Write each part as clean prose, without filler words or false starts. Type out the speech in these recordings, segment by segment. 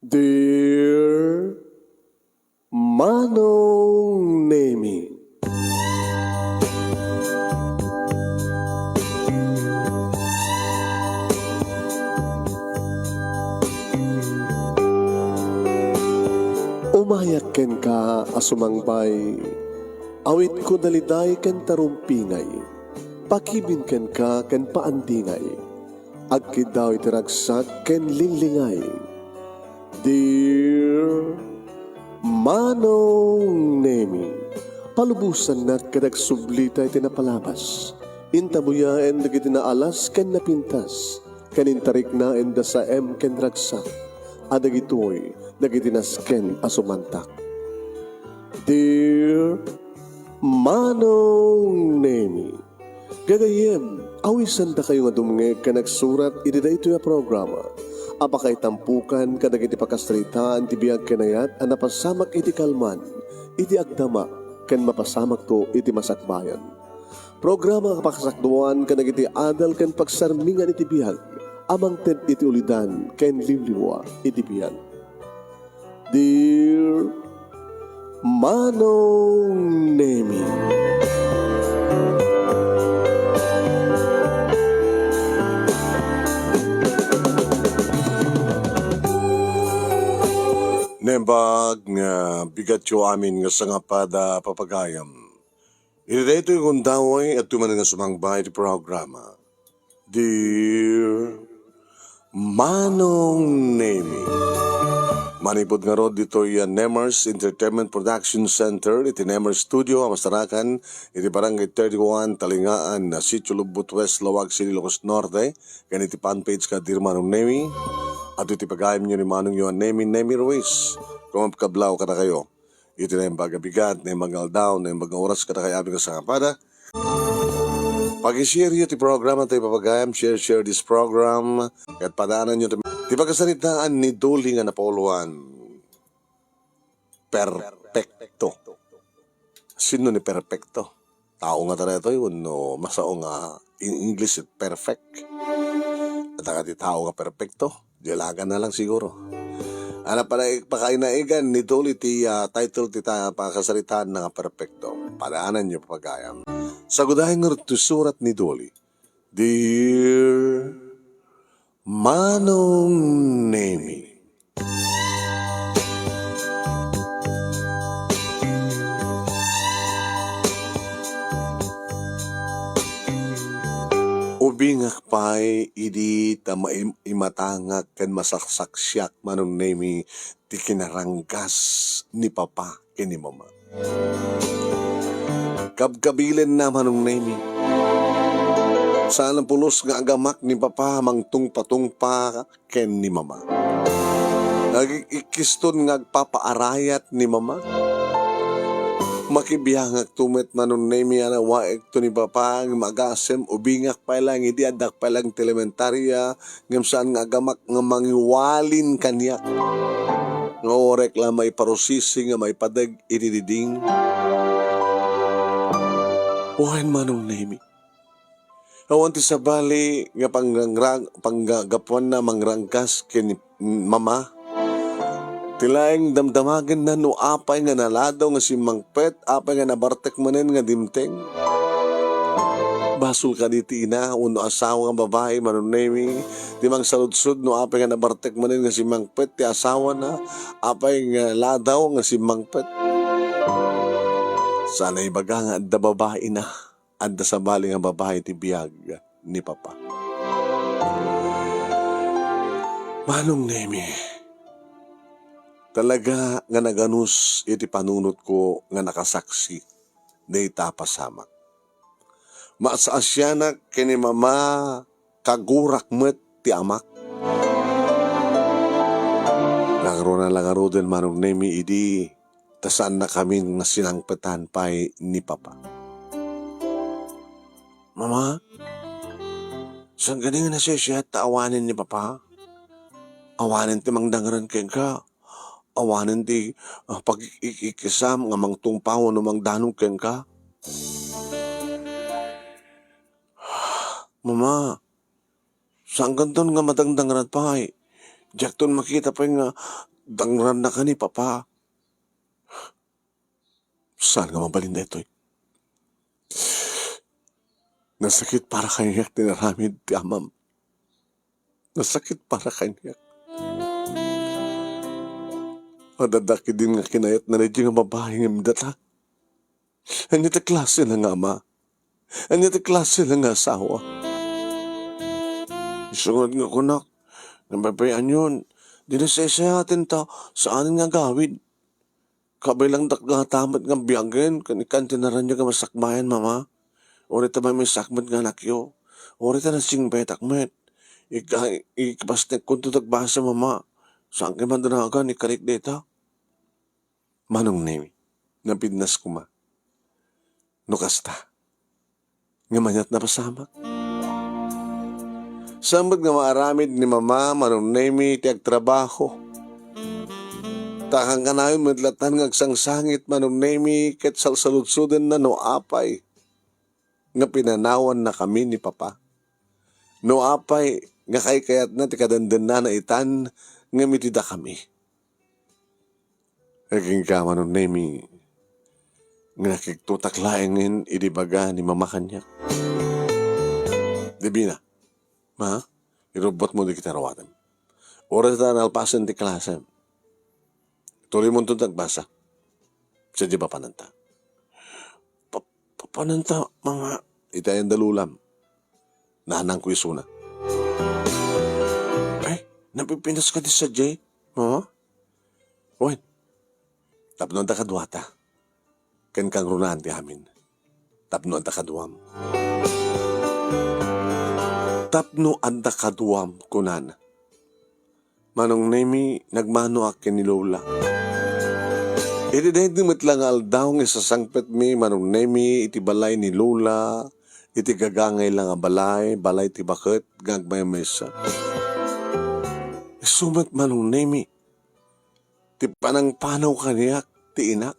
Dear Manong Nemi, umayak ken ka asumangbay, awit ko daliday ken tarumpingay, pakibin ken ka ken paandingay, agkid daw itiragsak ken linglingay. Dear Manong Nemi, palubusan na kadag sublita iti napalabas, intabuya en dagiti naalas ken napintas, kanintarik na en da sa ken ragsak, adagitoy dagiti nasken asumantak. Dear Manong Nemi, gagayem, awisan da kayo nga dumngeg ka nagsurat iti daytoy a programa. Apakay tampukan kadagiti pakastrita ti biyag kenayat a napasamak iti kalman, iti agdama, ken mapasamak to iti masakbayan. Programa kapakasakduan kadagiti adal ken pagsarmingan iti biyag, amang ted iti ulidan ken liwliwa iti biyag. Dear Manong Nemi, nembag nga bigat yo amin nga sangapada papagayam. Ito yung kundaway at tuman nga sumangbay di programa. Dear Manong Nemi, manipod nga rod dito yung Nemers Entertainment Production Center, iti Nemers Studio, Amasarakan, iti Barangay 31, Talingaan, na Sitio Lubut West, Lawag City, Ilocos Norte, ganiti fanpage ka, Dear Manong Nemi, at iti pagayam nyo ni Manong yun, Nemi Ruiz, kung kablaw ka na kayo, iti na yung bagabigat, na yung magaldaw, na yung oras ka na kayo aming kasangapada. Pag-share yun, ti programa tayo papagayam, share this program, at padaanan nyo, di pagkasanitaan ni Dolly nga napoluan, perfecto. Sino ni perfecto? Tao nga tayo ito yun, no, masao nga, in English, perfect. At ang tao nga perfecto, dialagan na lang siguro. Ano pala pakainaigan ni Dolly ti title ti pakasalitaan na nga perfecto. Padaanan nyo papagayam. Sagudahin nga ito surat ni Dolly. Dear Manong Nemi, ubingak pa'y idi ta maimatangak ken masaksaksak Manong Nemi ti kinaranggas ni Papa ken ni Mama. Kabkabilin na Manong Nemi, saan ang pulos nga agamak ni Papa mangtungpa-tungpa ken ni Mama. Nagikiston nga agpapaarayat ni Mama. Makibiyangak tumit Manong Nemi ana waek to ni Papa ng magasem ubingak pa lang idi adak pa lang elementarya ngam saan nga agamak nga mangiwalin kanyak nga orek la may parosisi nga may padag idididing. Wahan Manong Nemi, awan ti sabali nga panggagapuan na mangrangkas ken Mama. Tilaing damdamagan na no apay nga naladaw nga si Mangpet, apay nga nabartek manen nga dimteng. Basol ka diti ina, uno asawa nga babae, Manong Nemi, di mang saludsud no apay nga nabartek manen nga si Mangpet, ti asawa na, apay nga ladaw nga si Mangpet. Sana ibaga nga adda babae na, adda sabali nga babae ti biyag ni Papa. Manong Nemi, talaga nga naganus iti panunot ko nga nakasaksi na itapasamak. Maasasyanak kini Mama kagurak met ti amak. Langaro na langaro din Manong Nemi idi tasaan na kami nga sinangpetan pa'y ni Papa. Mama, saan ganing na siya taawanin ni Papa? Awanin ti mangdangaran ken ka. Awanin ti pag-ikisam nga mangtungpaw no mangdanong ken ka. Mama, saan ganton nga madangdangan at pay? Diyak ton makita pa nga dangran na ka ni Papa. Saan nga mabalin na ito? Nasakit para kanya tinaramid ti amam. Nasakit para kanya. Madadaki din nga kinayat na rin nga babae ng data. Ano ito klase na nga ama? Ano ito klase na nga asawa? Isungod nga kunak. Nababayaan yun. Dinasesyahatin ta saan nga gawid. Kabay lang nga tamat nga biyagin. Kanikan tinaran niya nga masakbayan mama. Ori ta may sakmat nga nakyo. Ori ta nasing betakmet. Ikabastek kung tutagbasa mama. Saan kayo mandanagan ikarik deta? Manong nemi. Napidnas ko ma. Nukasta. Nga manyat na pasamak. Sambag nga maaramid ni mama, manong nemi, tiag trabaho. Takang kanayon madlatan ng sangsangit, manong nemi, ket salsaludsudan na no apay. Nga pinanawan na kami ni Papa. No apay, nga kay kayat na tikadandan na itan, nga mitida kami. Naging ka, manong nemi, nga nakiktutak-laengin idibaga ni mama kanya. Di na, ma, irobot mo di kita rawatan. Oras na nalpasan ti klase. Tuloy mo itong tagbasa. Siya di ba pananta? Pananta, mga itayan dalulam. Nahanang ko isuna. Ay, napipinas ka di sa Jay, ma? Wen, tapno ang takadwata. Ken kang runaan ti amin. Tapno ang takadwam. Tapno ang takadwam kunan. Manong nemi, nagmano akin ni Lola. Iti dahil lang aldaw nga sasangpet mi, manong nemi, iti balay ni Lola, iti gagangay lang a balay ti bakit, gagmay mesa. Sumat manong nemi, ti panang panaw kaniyak, ti inak.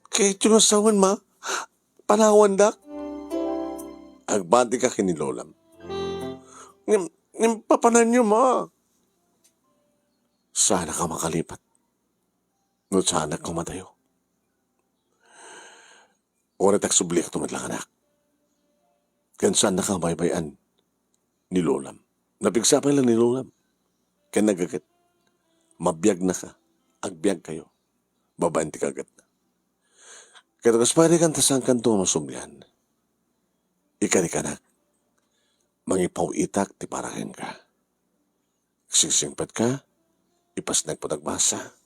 Kaya tunasawan ma, panawan dak. Agbati ka kinilolam. Papanan niyo ma. Sana ka makalipat. No sana ka matayo. Orat ak sublik tumadlang anak. Kan sana ka baybayan ni Lolam. Napigsapay lang ni Lolam. Kan nagagat. Mabiyag na ka. Agbyag kayo. Babaan ti kagat na. Kaya kaspari kan tasang kanto masublihan. Ikanik-anak. Mangipaw itak ti parahin ka. Singsingpat ka. Ipas nagpadagbasa.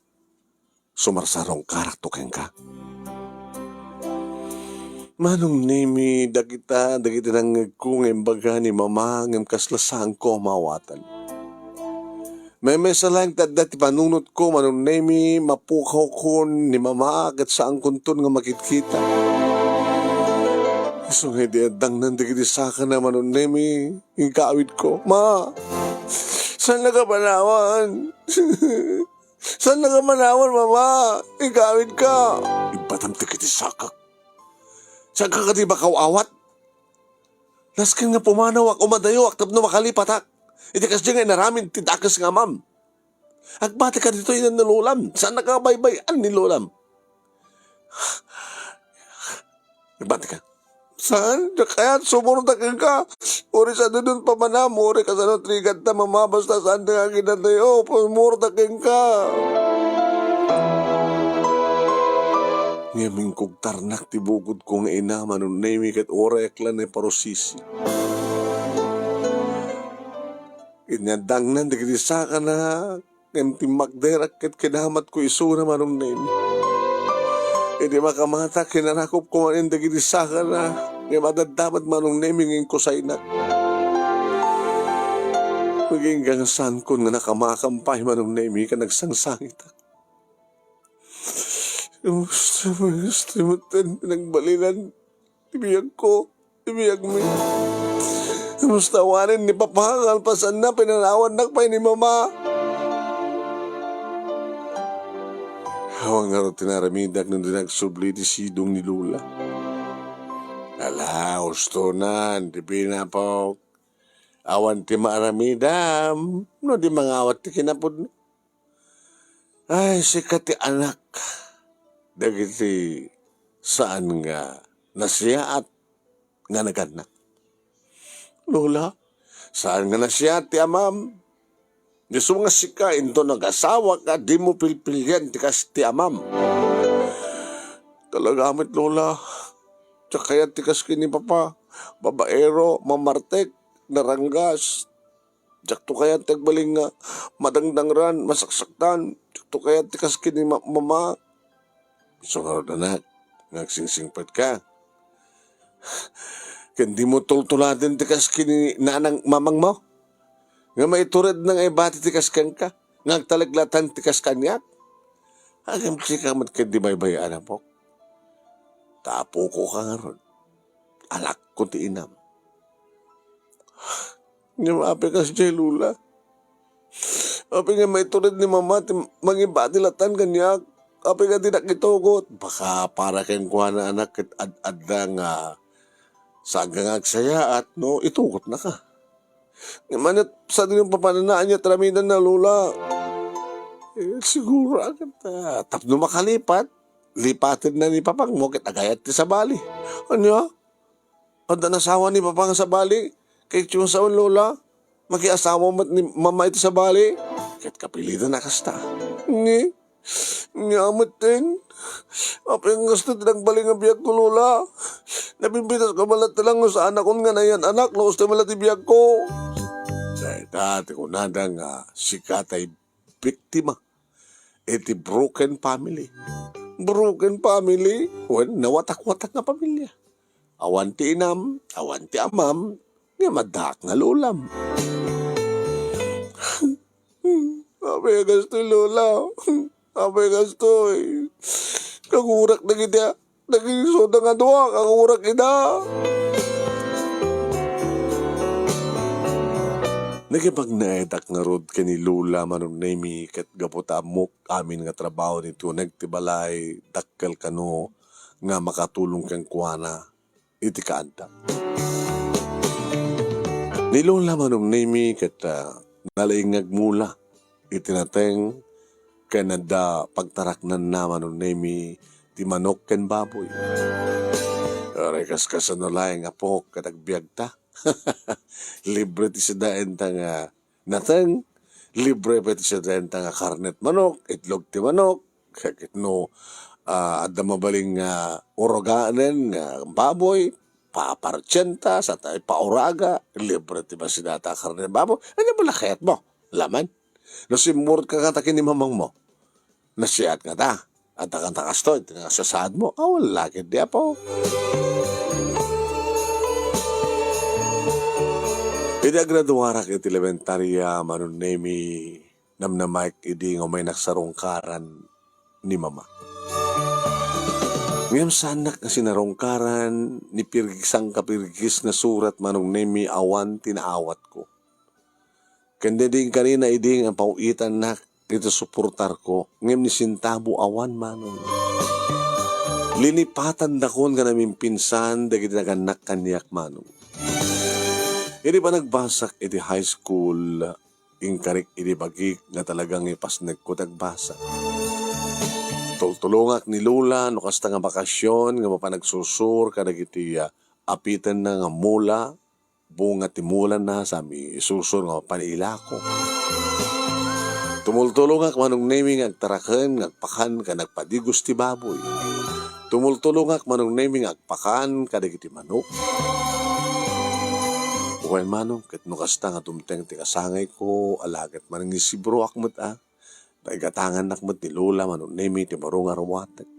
Sumarsarong karaktukin ka. Manong nemi, dagita nang kung imbaga ni mama ngam kaslasang ko mawatan. May salang tadda ti panunot ko, manong nemi, mapukaw ko ni mama agad saan kuntun nga makitkita. So nga di adang nandigiti saka na manong nemi, yung kaawit ko. Ma, saan na ka manawan? Saan na ka manawan, mama? Ikawit ka. Ibatam tikiti sakak. Saan ka di ba kawawat? Laskin nga pumanaw ako madayo, aktap na makalipatak. Iti kasi nga naramin, titakas nga mam. Agbati ka dito yun ng Lolam. Saan na ka baybayan ni Lolam? Agbati ka. Saan? Kaya sumurtakin ka. Uri sa doon pamanam. Uri ka sa notrigat na mama. Basta saan na nga kinatayo. Sumurtakin ka. Ngaming kong tarnak ti bukod kong ina. Manunaymi kat orekla na parosisi. Inyadang na. Digdisa ka na. Ngam ti magderak kat kinamat ko isura manunaymi. Hindi makamata, kinanakop ko manin dagidisa ka na. Ngayon madadamat manong namingin ko sa inak. Maging gangasan ko nga nakamakampay manong nami ka nagsangsangit. Gusto mo pinagbalilan. Ibiyag ko, ibiyag mo. Mustawanin ni Papa, kalpasan na, pinanawan na pa ni Mama. Hawang nga rin tinaramidak nung dinagsubli di sidong ni Lola. Ala, gusto na, di pinapaw. Awan ti maaramidam, no di mangawat ti kinapod. Ay, sikat ti anak. Dagiti saan nga nasiyaat nga naganak. Lola, saan nga nasiyaat ti amam? Gusto nga sika, into nag-asawa ka, di mo pilpilyan ti kas ti amam. Talagamit, Lola. Tsaka kaya ti kas kini papa, babaero, mamartek, naranggas. Tsakto kaya tagbaling nga madangdangran, masaksaktan. Tsakto kaya ti kas kini mama. Sungarod anak, nagsingsingpad ka. Kandi mo tultulatin ti kas kini nanang mamang mo. Nga maiturid ng ibati ti kas kan ka. Ngagtalaglatan ti kas kanyak. Agam sika mat kandi baybayan mo. Tapo ko ka nga ron. Alak ko ti inam. Nga api ka si Lula. Api nga maiturid ni mama ti mangibati latan kanyak. Api nga tinakitugot. Baka para kayong kuha na anak at adda nga sa hanggang agsayaat, no, itukot na ka. Ngamanit sa din yung papananaan niya, tramidan na Lula. Siguro agad tapno makalipat. Lipatin na ni Papang mo, kitagayat ti sa bali. Ano? Anda nasawa ni Papang sa bali. Kaya yung saon, Lola, makiasawa mo ni mama ito sa bali. Kaya kapilitan na kasta. Ni, nyamat din. Apa yung gusto tinagbaling ang biyag ko, Lola? Napimpitas ko malat lang sa anak ko nga na yan, anak, no, gusto malat ibiyag ko. Dahil dati ko nada nga sikatay biktima. Iti broken family. Broken family, well, nawatak-watak nga pamilya. Awan ti inam, awan ti amam, nga madak nga lulam. Abay gasto Lola, abay gasto eh. Kagurak na kita, nagisoda nga doa, kagurak kita. Nagipagnaetak nga rod ka ni Lula manong nami kat gaputamok amin nga trabaho nito nagtibalay dakkel kano nga makatulong kang kuana iti kaanta. Ni Lula manong nami kat nalaingag mula iti nateng kanada pagtaraknan na manong nami ti manok ken baboy. Rekas kasanolay nga po katagbiag ta. Libre ti sidaen ta nga nateng, libre pa ti sidaen ta nga karnet manok, itlog ti manok, kakit no, adda mabaling uroganen nga baboy, papartsenta, sa tayo pauraga, libre ti ba sinata karnet baboy, ano ba lakayat mo? Laman? No simur ka katakin ni mamang mo, nasiyat ka ta, at akang takastoy, tinasasad mo, wala kit di po. Ida graduarak iti elementarya manon nemi namnamayk idi nga may nagsarungkaran ni mama. Ngayam sanak na sinarungkaran ni pirgisang kapirgis na surat manong nemi awan tinaawat ko. Kanda din kanina idi nga pauitan na ito suportar ko. Ngayam ni sintabo awan manong. Linipatan dakon ka namin pinsan dagiti naganak kanyak manong. Hindi pa nagbasak iti high school, ingkarik iti bagik nga talagang ipasnag ko tagbasak. Tultulungak ni Lula, no kasta nga bakasyon, nga mapanagsusur, kadag iti apitan na nga mula, bunga ti mula na, sami isusur nga panilako. Tumultulungak manong naming agtarakan, agpakan, ka nagpadigos ti baboy. Tumultulungak manong naming agpakan, kadag iti manok. Bukan manong, kat nukasta nga tumteng ti kasangay ko, alagat manang isibro akmat Paigatangan nakmat ni Lola manong nemi ti marunga ruwatek.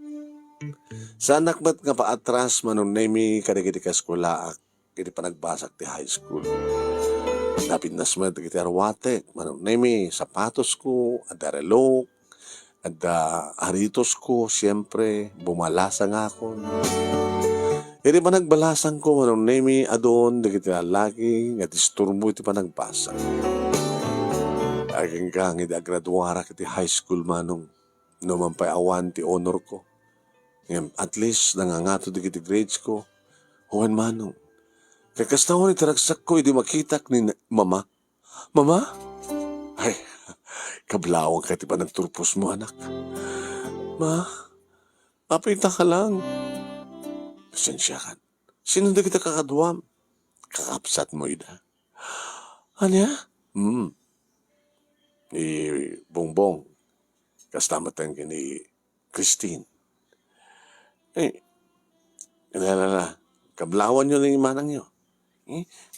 Sa nakmat nga paatras manong nemi kadagiti kaskulaak, iti panagbasak ti high school. Napinnas mo iti arwatek, manong nemi sapatos ko, ada relok, ada aritos ko, siyempre, bumalasa nga ako. Iti panagbalasang ko, manong nemi, adon, digiti lalaki, nga disturbo iti panagbasa. Aging kang iti agraduara kiti high school manong, naman pa awan ti honor ko. At least, nangangato digiti grades ko, huwan manong. Kaya kastawa ni taragsak ko, hindi makitak ni mama. Mama? Ay, kablawang ka, di ba nagturpos mo, anak? Ma, papita ka lang. Pasensya ka. Sino na kita kakaduam? Kakapsat mo, ida. Anya? Ni Bongbong. Kastamatan ka ni Christine. Eh, na. Kablawan nyo ng imanang nyo.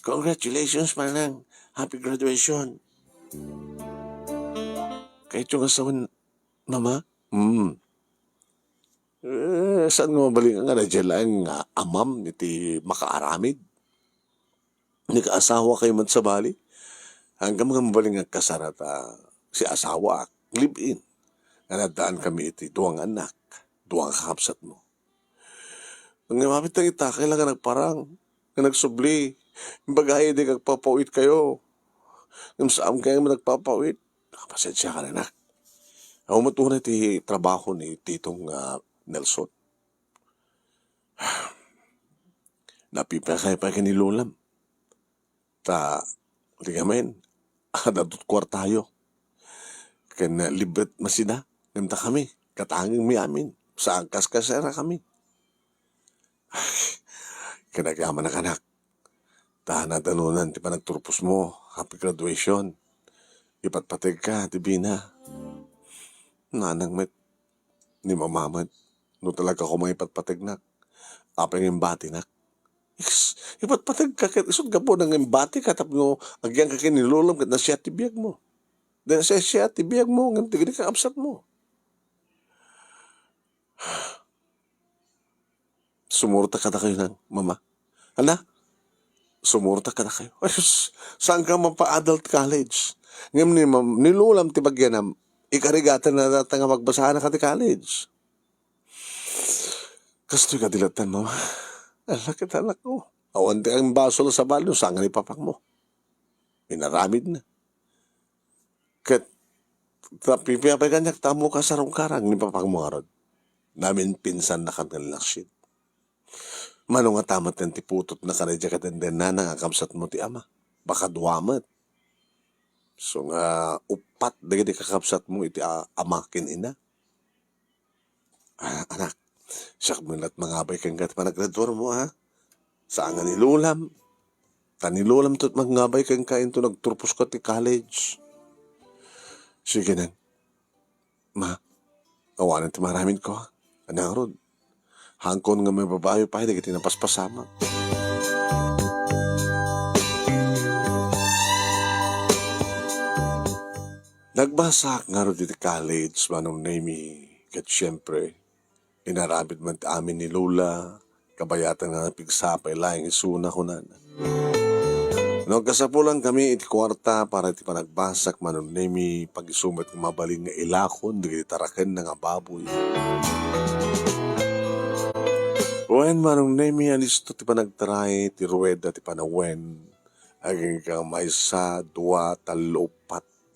Congratulations, manang. Happy graduation. Kahit yung asawan, mama? Saan nga mabalik nga na dyan lang amam iti makaaramid? Nag-asawa kayo man sa bali? Hanggang mga mabaling ang kasarata si asawa, live-in. Nanadaan kami iti duwang anak, duwang kakapsat mo. Ang imamit ng ita, kailangan nagparang, nga nagsubli. Yung bagay, di kagpapawit kayo. Yung saan kayo nagpapawit, nakapasensya ka na, anak. Ako matunan iti trabaho ni Titong Nelson. Napipakay pa ni Lulam. Di kamen, natutkwar tayo. Kaya libet masida, namta kami, katanging mi amin, sa angkas kasera kami. Kinagaman na kanak. Tahan tanunan, di pa nagturpos mo, happy graduation. Ipatpatid ka, di bina. Nanang met, ni mamamat, no talaga ko may ipatpatid nak. Apeng imbati nak. Ipatpatid ka, isod ka po ng imbati ka, tapos agyan ka kinilulam, kat na siya tibiyag mo. Dahil siya tibiyag mo, ngam tigil ka absat mo. Sumurta ka na kayo ng mama. Ala? Sumurta ka na kayo. Ay, saan ka mapa-adult college? Ngayon nilulam tibagyan na ikarigatan na data nga magbasahan na ka ti college. Kasto'y kadilatan mo. Alakit anak ko. Awan ti ang baso sa balo, saan nga ni papak mo? Inaramid na. Kat pipiyapay kanyak, tamo ka sa rungkarang ni papak mo arod. Namin pinsan na kang laksit. Mano nga tamat ng tiputot na kanadya katenden na nangakamsat mo ti ama. Baka duwamat. So nga upat dagiti kakapsat mo iti amakin ina. Anak, siyak mo na't mangabay kang kat panagrador mo ha. Saan nga nilulam? Tanilulam to't mangabay kang kain to nagturpos ka ti college. Sige nan. Ma, awanan ti maraming ko ha. Anang rod. Hangkon nga may babayo pa, hindi kita napaspasama. Nagbasak nga rin dito college, manong name kat syempre, inarabid man amin ni Lola, kabayatan nga napigsapay, laing isuna ko na. Nung kasapulan kami, iti kwarta, para iti panagbasak, manong name, pag-isumat ng mabaling nga ilakon, di taraken na nga baboy. Wen manong nemi alisto ti panagtaray ti rueda ti panawen aging ka maysa dua talo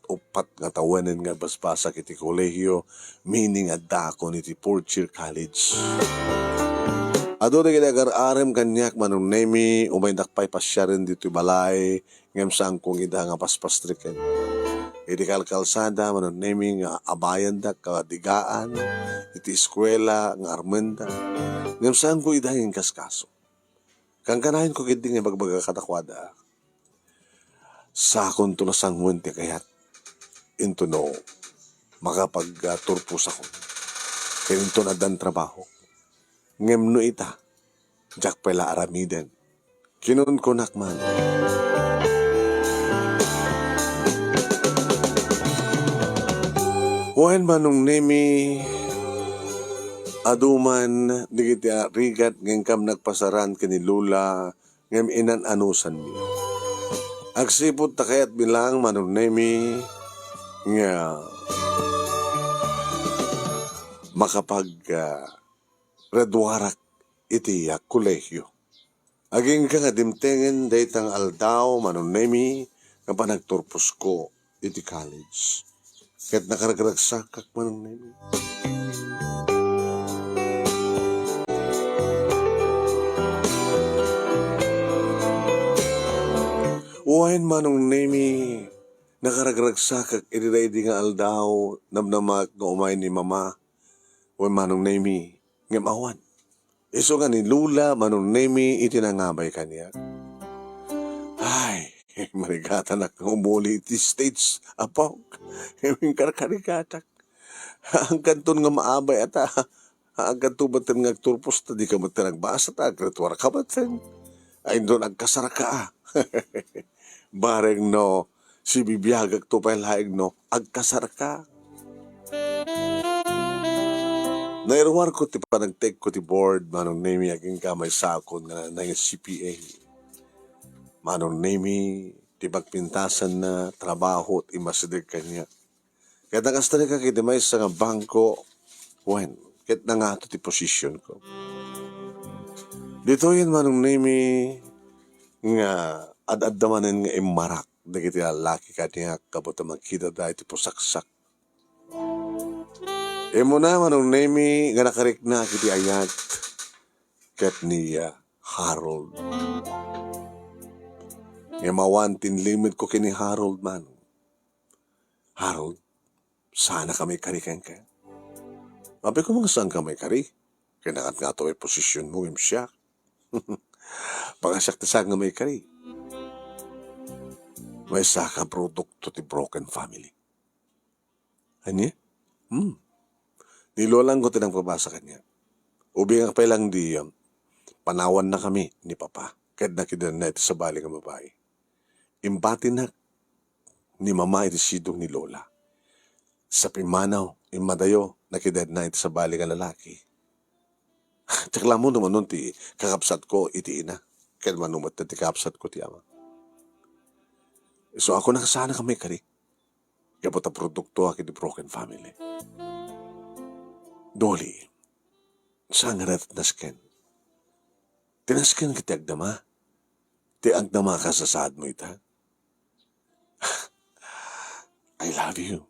upat nga tawanen nga basbasak iti kolehiyo meaning adakon iti fourth year college. Ado na ginagar-arem kanyak manong nemi umay dakpay pasya rin dito balay ngem sang kong ida nga paspastriken. Iti kalkalsada manong nemi nga abayan da kadigaan iti eskwela nga armenda. Ngam saan ko idahing kaskaso. Kang kanahin ko gid nga bagbaga katakwada. Sa akong tulasang munti kayat into no makapag-turpos ako. Kaya into na dan trabaho. Ngam no ita, jak pala aramiden. Kinun ko nakman. Wen manong nemi aduman digiti rigat ngem kam nagpasaran kini Lula ngem inan-anusan mi. Agsipot ta kayat bilang manong nemi nga makapag redwarak iti kolehyo. Aging ka nga dimtengen daytang aldaw manong nemi nga panagturpos ko iti college. Ket nakaragragsakak manong nemi. Uwain manong nemi, nakaragragsak kag iriready nga aldaw, namnamak nga umay ni mama, uwain manong nemi, nga mawan. Iso nga ni Lula, manong nemi, itinangabay kanya. Ay, marigatan na umuli iti states, apaw, himing karkarikatak. Ang kanton nga maabay ata, ang kanto batin nga agturpos ta, di ka batin nagbasa ta, agretwar ka batin. Ay doon agkasara ka. Bareng no, si bibiyagag to laing no, agkasara ka. Nairwar ko ti panag-take ko ti board, manong nemi aging kamay sakon nga na yung CPA. Manong nemi, ti pagpintasan na trabaho at imasidig kanya. Kaya nakastali ka kiti may sa nga bangko, when, kahit na nga ito ti posisyon ko. Dito yun manong nemi, nga ad-adamanin nga imarak, na kiti lalaki kanya kabuta magkita dahil ti posaksak. Emo na manong nemi, nga nakarik na kiti ayat, kat niya Harold. Nga mawantin limit ko kini Harold man. Harold, sana kami karikan ka. Mabi ko mga saan kami kari? Kinakat nga ito ay posisyon mo, imsyak. Pangasyak tasag nga may kari. May saka produkto ti broken family. Anya? Nilolang ko tinang pabasa kanya. Ubi nga pa lang di panawan na kami ni Papa. Kahit nakidan na ito sa bali nga babae. Imbati na ni Mama iti sidong ni Lola. Sa pimanaw, imadayo, nakidad na ito sa bali nga lalaki. Tsakla mo naman nun ti kakapsat ko iti ina. Kaya manumat na ti kakapsat ko ti ama. So ako nakasana kami kari. Kapot ang produkto aki di broken family. Doli, saan nga natin nasken? Tinasken kita agdama. Ti agdama ka sa saad mo ita. I love you.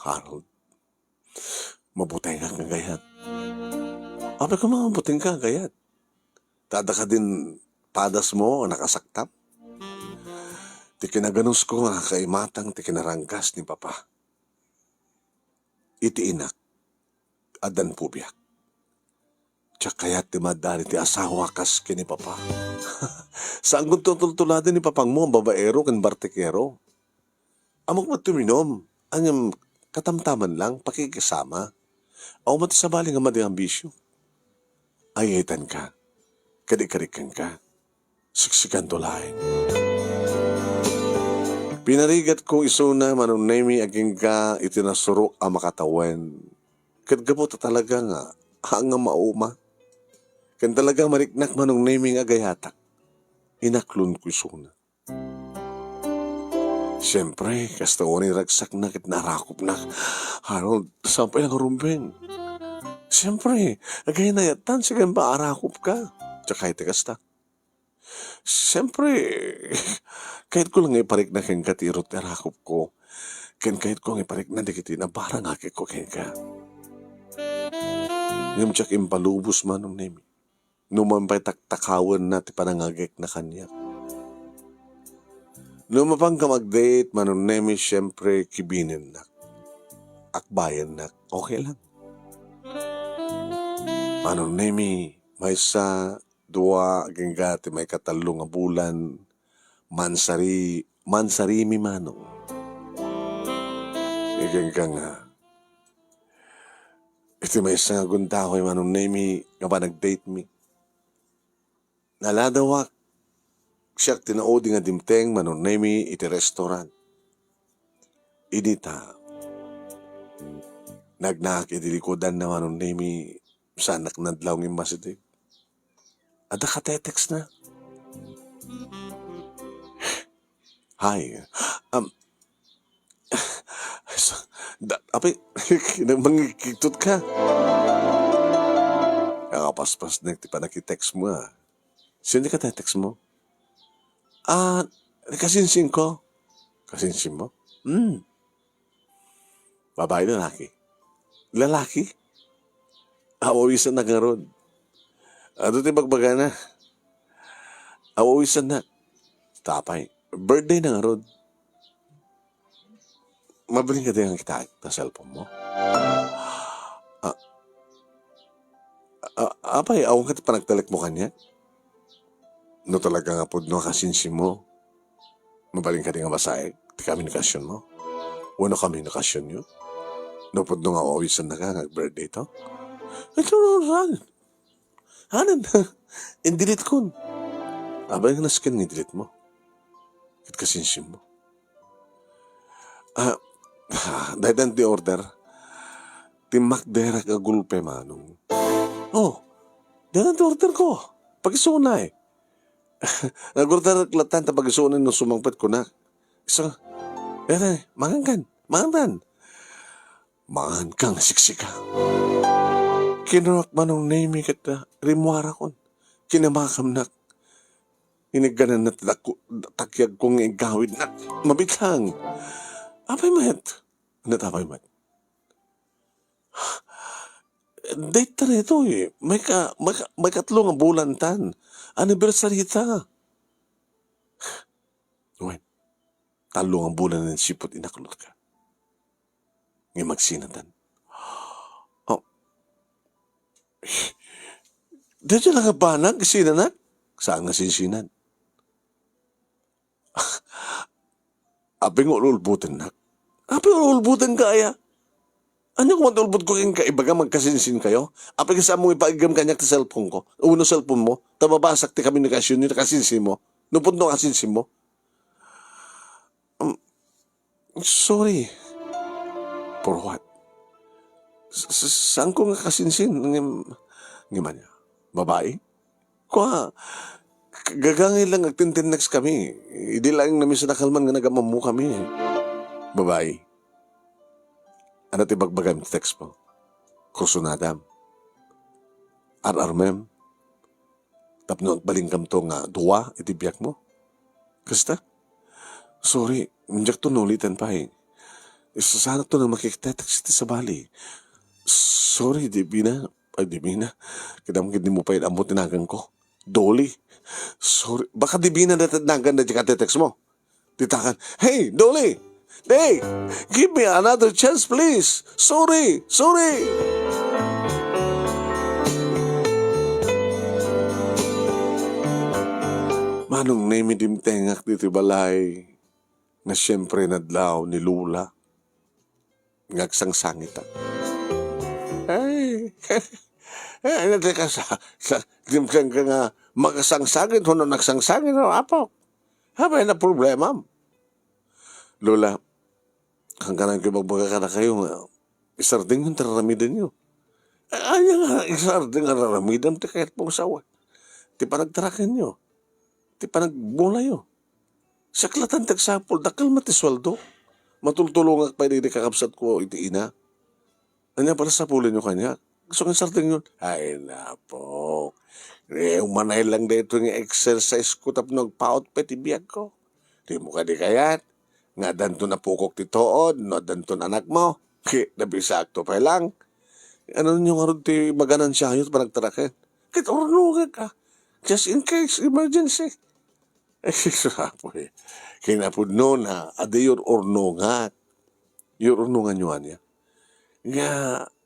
Harold, mabutay nga kagayat. Ape ko mga mabuting ka kagayat. Tada ka din padas mo nakasaktap. Ti kinaganus ko nga kaimatang ti kinarangkas ni Papa. Iti inak, adan pubiak. Tsak kaya't ti madali ti asawa kas kini Papa. Saan kong tutultuladan ni Papang mo ang babaero kan bartekero? Amok matuminom, anyam katamtaman lang, pakikisama. O matisabali nga madi ambisyo. Ayaitan ka, kadikarikan ka, siksikan tulahin. Pinarigat ko isuna manong nemi aging ka itinasuro ang makatawan. Kadgabot talaga nga, hanga mauma. Kan talaga mariknak manong nemi nga gayatak. Inaklon ko isuna. Siyempre, kasta ko ni ragsak na kit narakop na. Harold, sampay lang rumbeng. Siyempre, agay na yatan, sige ba arakop ka? Tsaka iti kasta. Siyempre, kahit ko lang iparik na keng katirot arakop ko, kahit ko lang iparik na dikiti na parang aki ko keng ka. Ngayon tsak impalubos manong nemi. Numampay taktakawan na ti panangagik na kanya. Lumapang ka mag-date, manong nemi, siyempre kibinin na. Akbayan na, okay lang. Manong nemi, may sa dua, gingati, may katalo nga bulan, mansarimi manong. Iging ka nga. Iti may sa nga gunta ko, manong nemi, nga ba nag-date me. Naladawak, siyak tinaodi nga dimteng manong nemi iti restaurant. Inita, nagnak idilikodan na manong nemi sa anak nadlaw ng masidig. Ada ka tetext na. Hi. Api, mangikitut ka. Kakapaspas na ti pa nakitext mo ah. Sino ka tetext mo? Kasinsin ko. Kasinsin mo? Babae lalaki. Lalaki? Awawisan na nga ron. Ito ti bagbaga na. Awawisan na. Tapay. Birthday na nga ron. Mabiling ka din ang kita na cellphone mo. Apay, awang ka panagtalik mo kanya. No talaga nga po no kasinsi mo. Mabaling ka din nga basay. Di komunikasyon mo. Wano komunikasyon nyo. No po no nga awawisan na ka birthday to. Ito na hanan. Indilit ko. Abay nga naskin ni delete mo. Kit kasinsi mo. Dahil di order. Timakdera ka gulpe manong. Oh, dahil di order ko. Pag-isuna eh. Nag-order latan ta pag-isunan nung sumangpet ko na. Isa, mangan kang siksika. Kinurak manong name kita, rimwara kon. Kinamakam na. Iniganan na takyag kong igawid na. Mabitlang. Apay mat. Ano tapay mat? Date ta rito eh. May katlong ang bulan tan. Anniversary ta. Wait. Talong ang bulan ng sipot inakulot ka. Ngay magsinatan. Oh. Dito lang ang banag, sinanak. Saan nga sinsinan? Aping ululbutan na. Aping ululbutan ka aya. Ano kung matulbot ko kayong kaibaga magkasinsin kayo? Aping sa mong ipagigam kanyak sa cellphone ko. Uno cellphone mo. Tababasak ti komunikasyon nyo kasinsin mo. Nupod no kasinsin mo. Sorry. For what? Saan ko nga kasinsin? Ngayon niya? Babae? Kwa, gagangay lang agtintinex kami. Hindi lang namin sa nakalman nga nagamamu kami. Babae. Ano tibagbagam ti text mo? Kursunadam. Ar-armem. Tapno at balingkam to nga duwa itibiyak mo. Kasta? Sorry, manjak to nulitan pa eh. Sana to na makikitetext sa bali. Sorry, di bina. Ay, di bina. Kadamagin di mo pa yun amot tinagan ko. Dolly. Sorry. Baka di bina natanagan na di ka-text mo. Titakan, hey, Dolly! Hey, give me another chance, please. Sorry. Manong namidim tengak dito balay na siyempre nadlaw ni Lula. Ngagsang sangita. Ay, ano ka sa dimsang ka nga magasangsangit, huno nagsangsangit, apo. Habay na problema. Lola, hanggang ko magbaga ka na kayo nga, isarding yung tararamidan nyo. Anya nga, isarding ang tararamidan, ti kahit pong sawa. Ti panagtarakin nyo. Ti panagbula nyo. Saklatan tagsapol, dakal matiswaldo. Matultulong pa hindi kakapsat ko, iti ina. Anya pala sapulin nyo kanya. Gusto kong sarding yun. Ay napo. Umanay lang dito yung exercise ko tap nagpaot pa tibiyag ko. Di mo ka di kayat. Nga danto na pukok ti tood, no danto na anak mo. Nabisakto pa lang. Ano nyo nga rin ti maganan siya yun panagtarakin? Kahit ornungan ka. Just in case, emergency. Eh, sapo eh. Kinapod no na, adi yun ornungan. Yun ornungan nyo niya. Nga,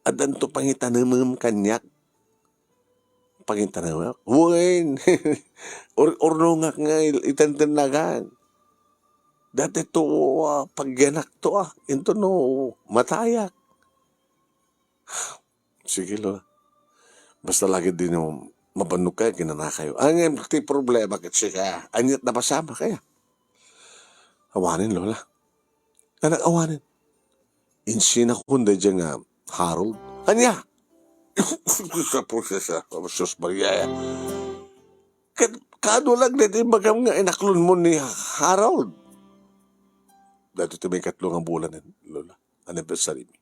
adanto pangitan ng mga kanyak. Pangitan ng mga, huwain. Ornungan nga itantanagan. Dati to, pagyanak to ito no, matayak. Sige lo. Basta lagi din yung mabanok kayo, ginana kayo. Ang ti problema kasi kaya, anyat na pasama kaya. Awanin lola. Anak awanin. Insina ko kundi dyan nga, Harold. Anya? Sa prosesa, Sus Maria. Kado lang dito yung bagam nga, inaklon mo ni Harold. Dito ito may katlong ang bulan lola. Anniversary mi.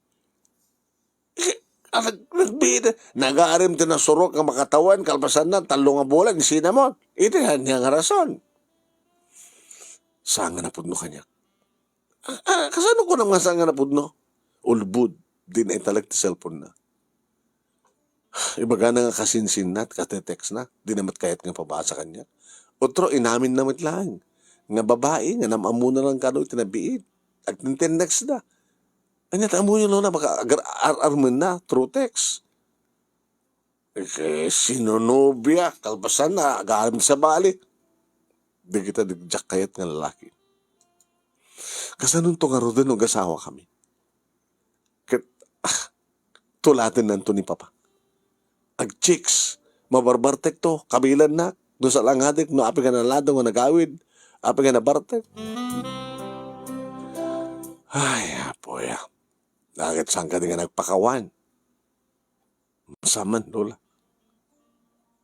Nagbida. Nag-aarim din na surok ang makatawan, kalpasan na, talong ang bulan, isina mo. Ito yan nga rason. Saan nga napudno kanya? Kasano ko naman saan nga napudno? Ulbud. Din ay talag ti cellphone na. Ibaga na nga kasinsin na, katetext na. Di namat kahit nga pabasa kanya. Otro, inamin na lang. Nga babae, nga namamuna lang kano itinabiit. At nintenex na. Anya, tamo nyo lang na, baka ar-arman na, through text. Sinonobya, kalbasan na, agaram sa bali. Di kita digjak kayat nga lalaki. Kasanong to nga rodan, nag-asawa kami. Tulatin nanto ni Papa. Ag-chicks, mabarbartek to, kabilan na, doon sa langadik, no api ka na lado nga nagawid, api ka na bartek. Ay, apoy, Nakit saan ka din nga nagpakawan. Masaman, lola.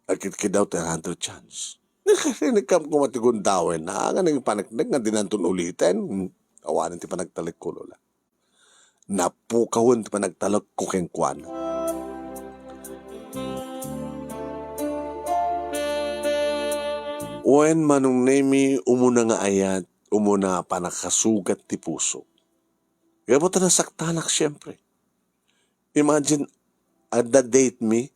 Agkit daw 100 chance. Nakarinig ko matigundawin na nga nang panagdag nga dinantun ulitin. Awanan ti panagtalik ko, lola. Napukawan ti panagtalak ko keng kwan. Wen manong nemi umuna nga ayat, umuna panakasugat ti puso. Kaya mo nasaktanak siyempre. Imagine, ada date me,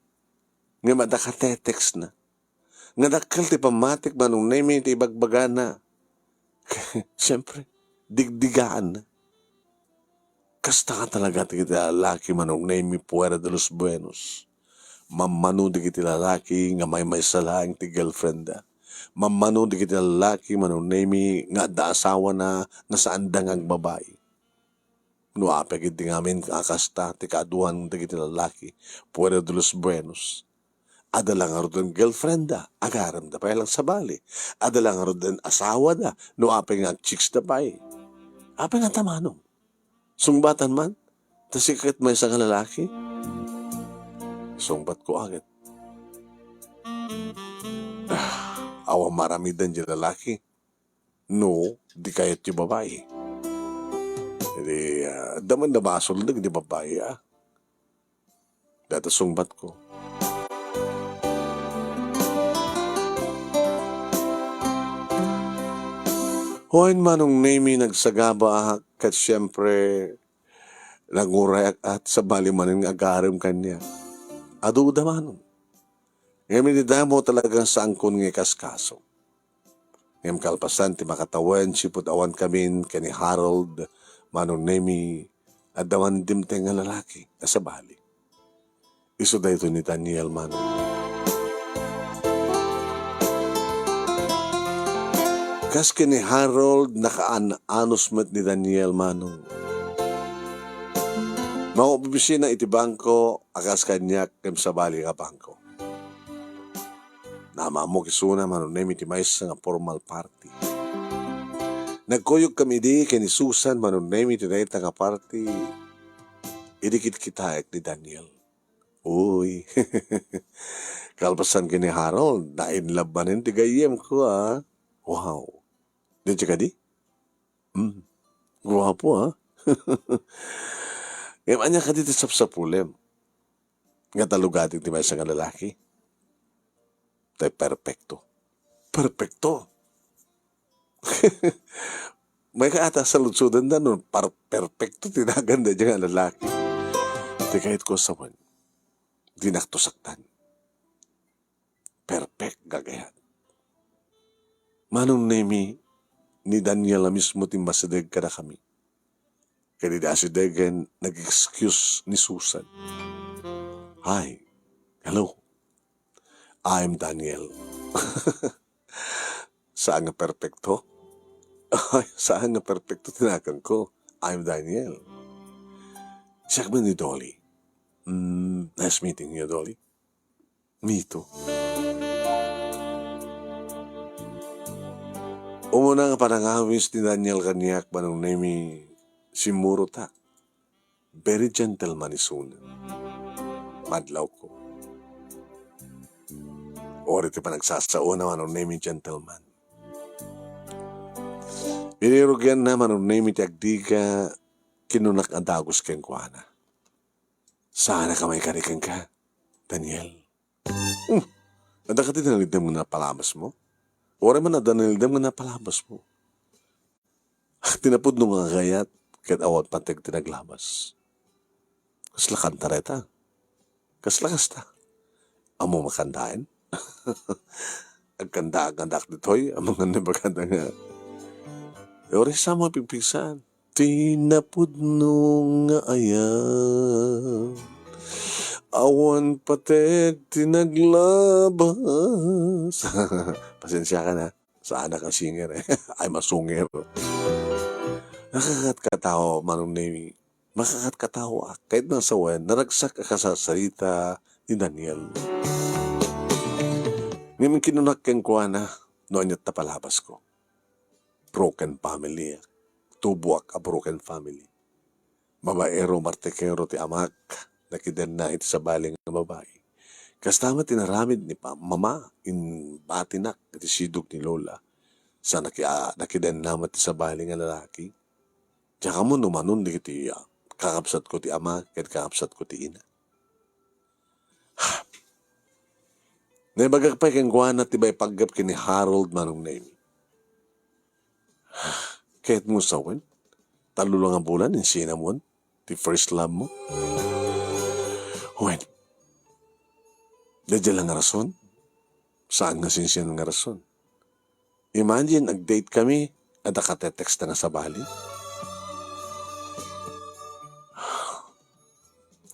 nga madakatetext na. Nga dakal ti pamatik manong nemi ti ibagbaga na. Siyempre, digdigaan na. Kasta ka talaga ti lalaki manong nemi puwera de los buenos. Mamano di kiti lalaki nga may salaang ti girlfriend da. Mamano di kiti lalaki manong nemi nga da asawa na nga saan dangang babae. Nuapag iti ngamin akasta ti kaaduhan di kiti lalaki puwera de los buenos. Ada lang arudan girlfriend da, agaram da pa lang sa bali. Ada lang arudan asawa da, nuapag nga chicks da pa eh. Apa nga tamanong? Sungbatan man, tasikit may isang lalaki. Sungbat ko agad. Awa maramidan di lalaki. No, di kayat di babae. Hindi, daman na basol na di babae Data sungbat ko. Hoin manong nemi nagsagaba kat siyempre naguray at sa bali maning agarim kanya. Aduda manong. Ngayon nidamo talagang saan kun nga kaskaso. Ngayon kalpasan ti makatawan sipot awan kamin kani Harold manong nemi at dawan dimte nga lalaki sa bali. Iso da ito ni Daniel manong. Kas kini Harold nakaan-anos met ni Daniel manong. Maupibisina iti bangko akas kanyak kem sa bali nga bangko. Nama mo kisuna manong nemi ti mais nga formal party. Nagkuyog kami di kini Susan manong nemi ti dayta nga party. Idikit kita ni Daniel. Uy, kalpasan kini Harold, nainlabanin ti gayem ko Wow. Di ka di? Guwapo Ngayon, anya ka dito sapsapulem. Nga talugating ti may isang lalaki. Tay perfecto. Perfecto. May kaata sa lutsudan na nun. Perfecto tinaganda dyan nga lalaki. Di kahit ko sa man. Di naktusaktan. Perfect gagayan. Manong nemi ni Daniel na mismo timbasadeg ka na kami. Kaya di asidegan nag-excuse ni Susan. Hi, hello, I'm Daniel. Saan nga perfecto? Saan nga perfecto tinakan ko? I'm Daniel. Siya ka ni Dolly. Nice meeting you, Dolly. Me too. Umuna nga panangawis ni Daniel kanyak manong nemi si Muruta. Very gentleman isun. Madlaw ko. Ori ti panagsasao na manong nemi gentleman. Inirugyan na manong nemi ti agdiga kinunak ang dagos keng kuana. Sana ka may karikan ka, Daniel. Anda ka tinalidam mo na palamas mo? Ora man na danilidam nga napalabas mo. Tinapod nung mga gayat, kahit awat panteg tinaglabas. Kasla kantareta. Kasla kasta. Amo makandain. agkanda-agkandak ditoy, ang mga nabaganda nga. Ori sa mga pigpigsan. Tinapudno nga ayan, awan patek tinaglabas. Pasensya ka na, sa anak ang singer eh. Ay, masunger. Nakakatkatawa, Manong Nemi. Makakatkatawa. Kahit nasa wen, naragsak ka sa salita ni Daniel. Ngayon kinunak kang kuha na, noon niya't napalabas ko. Broken family. Tubuak a broken family. Babaero, martekero ti amak, nakiden na iti sa baling ng babae. Kastama tinaramid ni mama, in batinak, iti sidog ni Lola, sa nakiden namat ti sa baling ng lalaki. Tsaka mo numanon di kiti kakapsat ko ti ama, ket kakapsat ko ti ina. Naibagag pa keng guwana ti bay paggap kini Harold Manong Nemi. Kahit mo sawen, talo lang ang bulan, in cinnamon, ti first love mo. Wen, dadya lang nga rason, saan nga sinsiyan nga rason. Imagine, ag-date kami, at nakatetext na nga sa bali.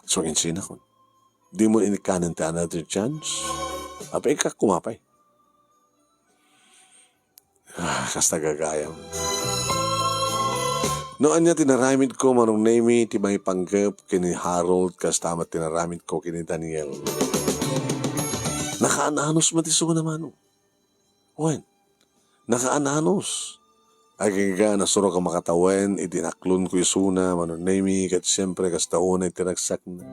So, insin ako. Di mo inikanan ti another chance. Apay ka kumapay. Kasta gagayam. Noon niya tinaramid ko Manong Nemi ti may panggap kini Harold kastama tinaramid ko kini Daniel. Nakaananos matiso naman. Wen, nakaananos. Ay kaya nasuro ka makatawen, itinaklon ko isuna Manong Nemi kat siyempre kastaon ay tinagsak na.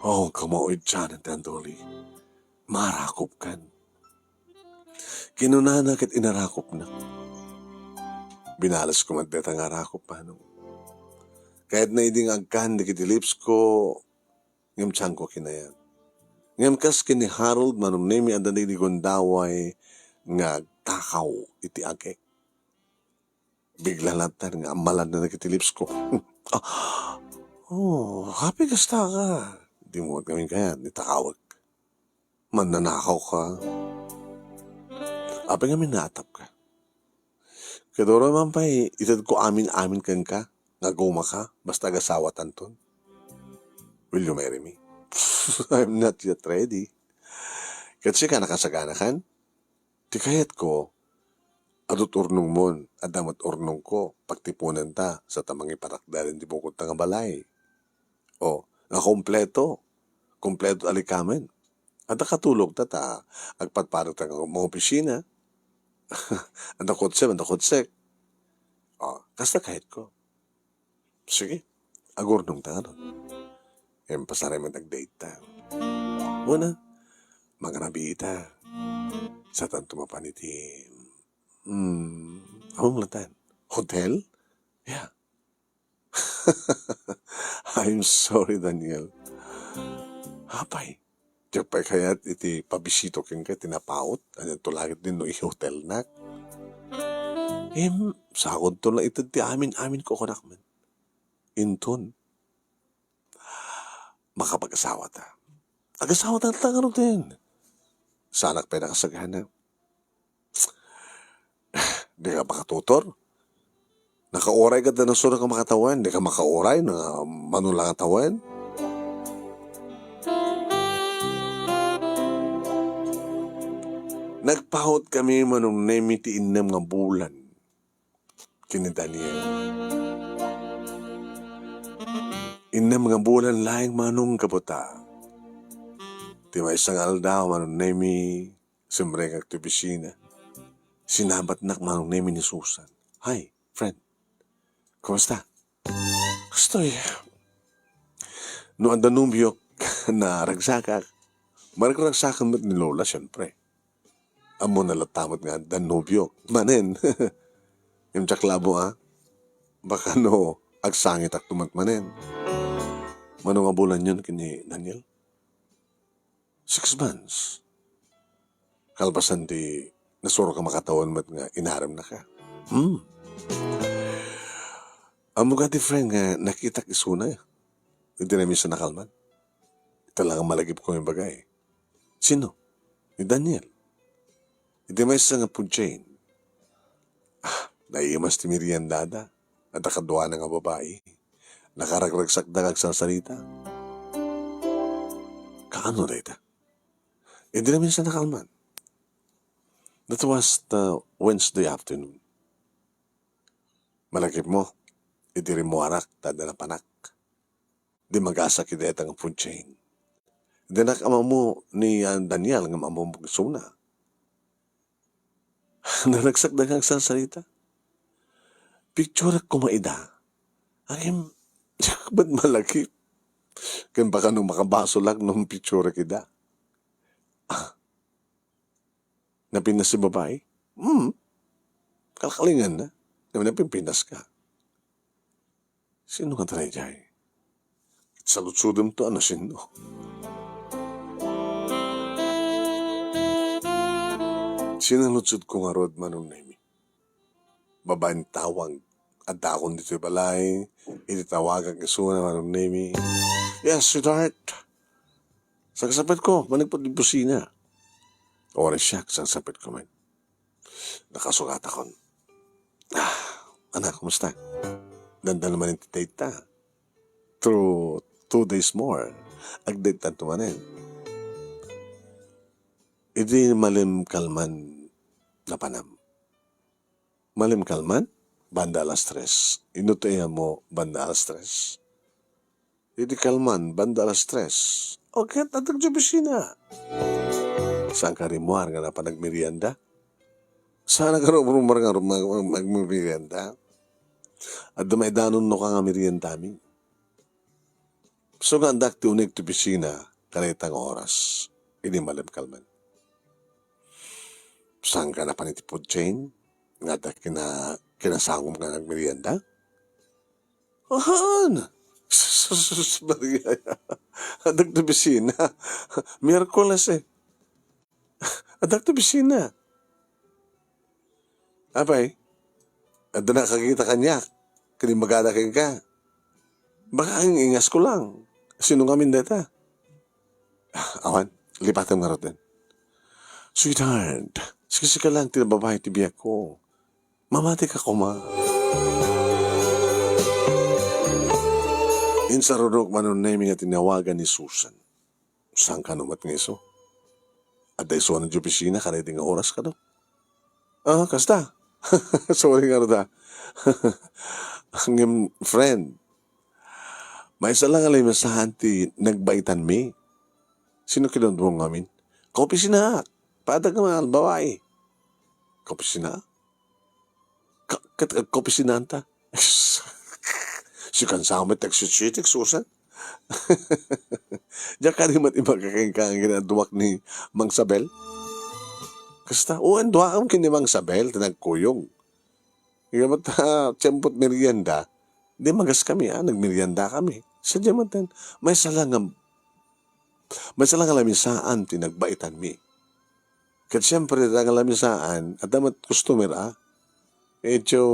Oh, kumaoid siya ng tandoli. Marakop kan. Kinunana kat inarakop na. Binalas ko magdeta nga rakop pa nung. Kahit na iding agkan di kiti lips ko, ngam tiyang ko kinayan. Ngam kas kini Harold Manong Nemi ang danay di gondaway nga takaw iti agek. Bigla latan nga amalan na kiti lips ko. Oh, happy kasta ka. Di mo kami kaya, nitakawag. Mananakaw ka. Apa nga minatap ka. Kadoro man pa itad ko amin-amin kang ka, naguma ka, basta gasawa tanton. Will you marry me? I'm not yet ready. Kasi ka nakasagana kan? Di kayat ko, adot urnong mon, adamat urnong ko, pagtipunan ta, sa tamang iparakdarin di bukod nga balay. O, nakompleto. Kompleto alikamen. At nakatulog ta, agpatparang ta mga opisina. Anda kotsek. O, kasta kahit ko. Sige, agor nung ta nun. Pasaray man nag-date ta. Muna, mga nabita. Sa tanto mapaniti. Among latan. Hotel? Yeah. I'm sorry, Daniel. Hapay. Diyak pa kaya't iti pabisito keng ka tinapaot. Anyan to langit din no i-hotel na. Sakod to lang ito ti amin ko kunak man. Inton. Makapag-asawa ta. Ag-asawa ta lang din. Sanak pa nakasagana. Di ka makatutor. Naka-oray ka na sura ka makatawan. Di ka maka-oray na manulang tawan. Nagpahot kami Manong Nemi ti innem nga bulan. Kini Daniel. Innem nga bulan laing manong kaputa. Ti may isang aldaw Manong Nemi simbre kag ti bisina. Sinabat nak Manong Nemi ni Susan. Hi, friend. Kumusta? Gustoy. No ang danumbiyok na ragsakak. Marag ragsakan mo't ni Lola, siyempre. Amo nalatamot nga danubyo. Manen. Yung tsaklabo baka no agsangit ak tumat manen. Mano nga bulan yun kini Daniel? 6 months. Kalpasan di nasuro ka makatawan mat nga inaram na ka. Amo ka di friend nga nakita isuna. Hindi na minsan nakalman. Ito lang ang malagip ko yung bagay. Sino? ni Daniel. Iti may isa nga pudyain. Naiimas ti meriendada at akadwa na nga babae. Nakaragragsak dagag sa salita. Kaano na ita? Hindi namin siya nakalman. That was the Wednesday afternoon. Malakip mo, iti rin mo arak, tada na panak. Di mag-asa kita ang pudyain. Di nakama mo ni Daniel nga mamumugsuna. Naragsak dagag sa salita. Picture ko maida. Ayim, ba't malakip? Kan baka nung makabaso lang nung picture kita. Napinas si babae? Kalkalingan na. Napimpinas ka. Sino ka tayo dyan? Salutsudom to, ano sino? Sinalutsud ko nga rod manong nemi. Babaeng tawang at akong dito balay, ititawagan kaso na manong nemi. Yes, sweetheart. Sa kasapit ko, managpot di busina. Oras siya, sa kasapit ko man. Nakasugat ako. Anak, kumusta? Danda naman yung tita. Through 2 days more, agdate tanto manin. Idi malim kalman na panam. Malim kalman? Banda alas 3. Inutuya mo, banda alas 3. Idi kalman, banda alas 3. Okay, tatag sa bisina. Saan ka rimuar nga na pa nagmerienda? Saan ka rumar nga magmerienda? At dumaidanon no ka nga merienda mi. So nga andak ti unig ti bisina, kanitang oras. Ini malim kalman. Saan ka na panitipod chain? Nga da kinasangom ka nagmerienda? Ahan! Sus, barigaya. Adak ti bisina. Miyerkules eh. Adak ti bisina. Abay, at na nakakita kanya, kinimagadakin ka. Baka ang ingas ko lang. Sino kami data? Awan, lipatan nga rin. Sweetheart, sige ka lang, tinababahay tibiyak ko. Mamati ka kuma. Insarunok manon naming at tinawagan ni Susan. Saan ka numat ng iso? At da iso ng opisina, kaniting oras ka do. Kasta. Sorry nga rin. Ang friend, may isa lang alay masahan ti nagbaitan mi. Sino kinundong ngamin? Kaopisina. Padag naman, babae. Kaopisina? Kaopisina anta? Si kansama tagsisitik, Susan. Diyan ka rin matibagakain ka ang ginaduwak ni Mang Sabel? Kasta, ang duha kang kinimang Sabel, tinagkuyong. Ika ba't tiyempot merienda, di magas kami, nagmerienda kami. Sa diamatan, may salang alamisaan, tinagbaitan mi. Kat siyempre, ang alamisaan, at damat customer, medyo